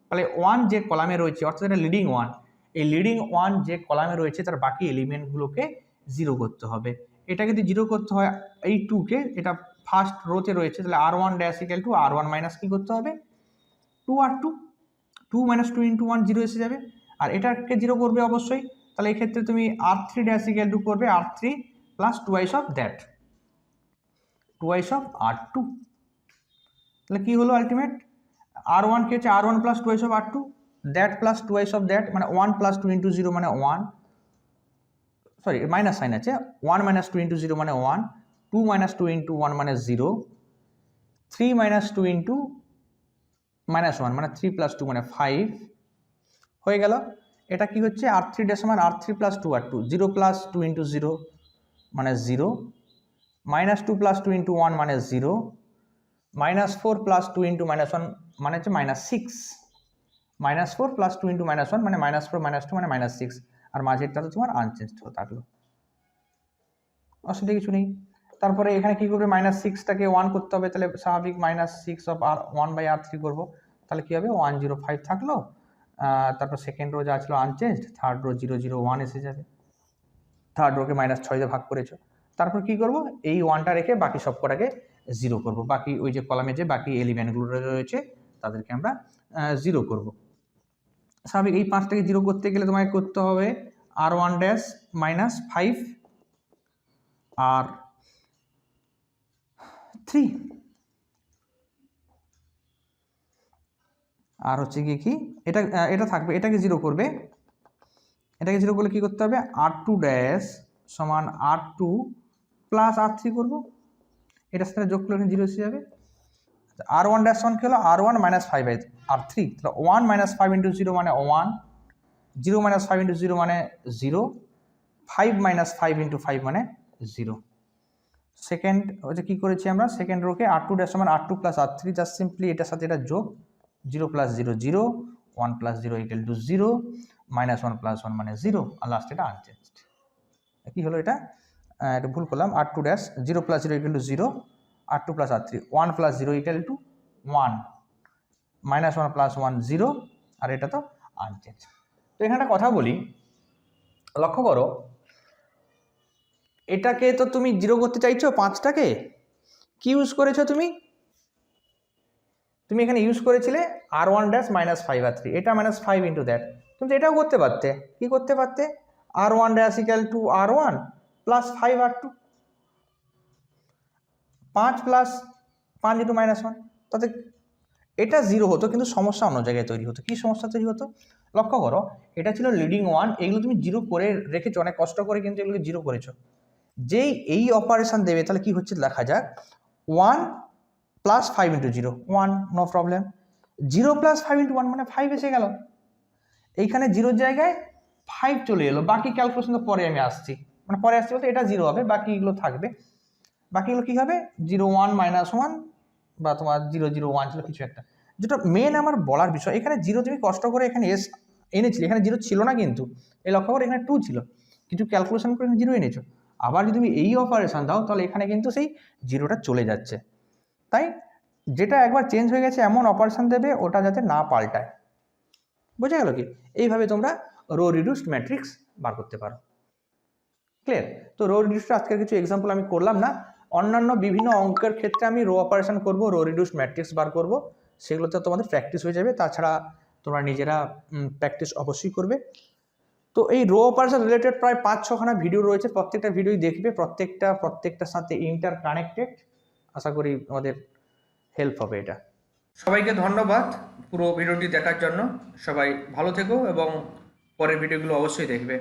তাহলে 1 যে কলামে রয়েছে, অর্থাৎ এটা লিডিং 1, এই লিডিং 1 যে কলামে রয়েছে তার বাকি এলিমেন্টগুলোকে 0 করতে হবে। এটাকে যদি 0 করতে হয়, এই 2কে, এটা ফার্স্ট রোতে রয়েছে, তাহলে R1 dash equal two R1 minus কি করতে হবে, 2R2, 2 - 2 × 1 0 এসে যাবে, আর এটাকে 0 করবে অবশ্যই, তাহলে এই ক্ষেত্রে তুমি R3 ড্যাশ ইকুয়াল টু করবে R3 plus 2i of that, 2i of R2, তাহলে কি হলো আলটিমেট, R1 কি হচ্ছে R1 plus 2i of R2, that plus 2i of that, মানে 1 প্লাস 2 × 0 মানে 1, সরি মাইনাস সাইন আছে, 1 - 2 × 0 মানে 1, 2 - 2 × 1 মানে 0, 3 - 2 × -1 মানে 3 প্লাস 2 মানে 5 হয়ে গেল। এটা কি হচ্ছে, R3 ড্যাশ সমান R3 প্লাস 2R2, 0 প্লাস 2 × 0 মানে 0, -2 প্লাস 2 × 1 মানে 0, -4 প্লাস 2 × -1 মানে হচ্ছে -6, -4 প্লাস 2 × -1 মানে -4 -2 মানে -6, আর মাঝেরটা তো তোমার আনচেঞ্জড থাকলো, অসুবিধা কিছু নেই। তারপরে এখানে কি করবে, -6টাকে 1 করতে হবে, তাহলে স্বাভাবিক -6 অফ R1/R3 করবো, তাহলে কি হবে 105 থাকলো, তারপর সেকেন্ড রো যা ছিল আনচেঞ্জড, থার্ড রো 0 0 1 এসে যাবে, থার্ড রোকে -6 দিয়ে ভাগ করেছো, তারপর কি করব, এই 1টা রেখে বাকি সব কটাকে 0 করব, বাকি ওই যে কলামে যে বাকি এলিমেন্টগুলো রয়েছে তাদেরকে আমরা 0 করব। স্বাভাবিক এই 5টাকে 0 করতে গেলে তোমাকে করতে হবে R1 ড্যাশ -5 আর 3, আর হচ্ছে কি এটা থাকবে, এটাকে 0 করবে, এটাকে 0 করলে কি করতে হবে, R2 ড্যাশ সমান R2 প্লাস R3 করবো, এটার সাথে যোগ করলে জিরো এসে যাবে। R1 ড্যাশ ওয়ান কি হলো, R1 মাইনাস 5/R3, তাহলে 1 মাইনাস 5 ইন্টু 0 মানে 1, 0 মাইনাস 5 ইন্টু 0 মানে 0, 5 মাইনাস 5 ইন্টু 5 মানে 0। সেকেন্ড হচ্ছে কী করেছি আমরা, সেকেন্ড রোকে R2 ড্যাশ সমান R2 plus R3, just simply এটার সাথে এটা যোগ, 0 plus 0 0, 1 plus 0 equal to 0, minus 1 plus 1 মানে 0, আর লাস্ট এটা আনচেঞ্জড। কী হলো এটা, এটা ভুল করলাম, R2 dash 0 plus 0 equal to 0, R2 plus R3, 1 plus 0 equal to 1, minus 1 plus 1 0, আর এটা তো আনচেঞ্জ। তো এখানে একটা কথা বলি, লক্ষ্য করো, এটাকে তো তুমি 0 করতে চাইছো, 5টাকে কি ইউজ করেছো তুমি এখানে ইউজ করেছিলে R1 ড্যাশ মাইনাস 5/3, এটা মাইনাস 5 ইন্টু দ্যাট। তুমি তো এটাও করতে পারতে, কি করতে পারতে, R1 dash equal two R1 plus 5R2, 5 plus 5 into minus 1, তাতে এটা 0 হতো, কিন্তু সমস্যা অন্য জায়গায় তৈরি হতো। কি সমস্যা তৈরি হতো, লক্ষ্য করো, এটা ছিল লিডিং 1, এগুলো তুমি 0 করে রেখেছো, অনেক কষ্ট করে কিন্তু এগুলো 0 করেছো। যেই এই অপারেশন দেবে তাহলে কি হচ্ছে দেখা যাক, 1 plus 5 into 0 1, no problem, 0 plus 5 into 1 মানে 5 এসে গেল, এইখানে 0-র জায়গায় 5 চলে এলো। বাকি ক্যালকুলেশন তো পরে আমি আসছি, মানে পরে আসছি বলতে এটা 0 হবে, বাকিগুলো থাকবে। বাকিগুলো কী হবে, 0 1 মাইনাস 1 বা তোমার 0 0 1 ছিল কিছু একটা। যেটা মেন আমার বলার বিষয়, এখানে 0 তুমি কষ্ট করে এখানে এনেছিলে, এখানে 0 ছিল না, কিন্তু এই লক্ষ্য করে এখানে 2 ছিল, কিছু ক্যালকুলেশন করে 0 এনেছো। আবার যদি তুমি এই অপারেশন দাও তাহলে এখানে কিন্তু সেই 0টা চলে যাচ্ছে। তাই যেটা একবার চেঞ্জ হয়ে গেছে এমন অপারেশন দেবে ওটা যাতে না পাল্টায়। বোঝা গেল কি, এইভাবে তোমরা রো রিডিউসড ম্যাট্রিক্স বার করতে পারো। ক্লিয়ার? তো রো রিডিউসড আজকের কিছু এক্সাম্পল আমি করলাম না, অন্যান্য বিভিন্ন অঙ্কের ক্ষেত্রে আমি রো অপারেশন করব, রো রিডিউসড ম্যাট্রিক্স বার করব, সেগুলোতে তোমাদের প্র্যাকটিস হয়ে যাবে। তাছাড়া তোমরা নিজেরা প্র্যাকটিস অবশ্যই করবে। তো এই রো অপারেশন রিলেটেড প্রায় 5-6খানা ভিডিও রয়েছে, প্রত্যেকটা ভিডিওই দেখবে, প্রত্যেকটার সাথে ইন্টার কানেক্টেড। আশা করি আমাদের হেল্প হবে এটা। সবাইকে ধন্যবাদ পুরো ভিডিওটি দেখার জন্য। সবাই ভালো থেকো এবং পরের ভিডিওগুলো অবশ্যই দেখবে।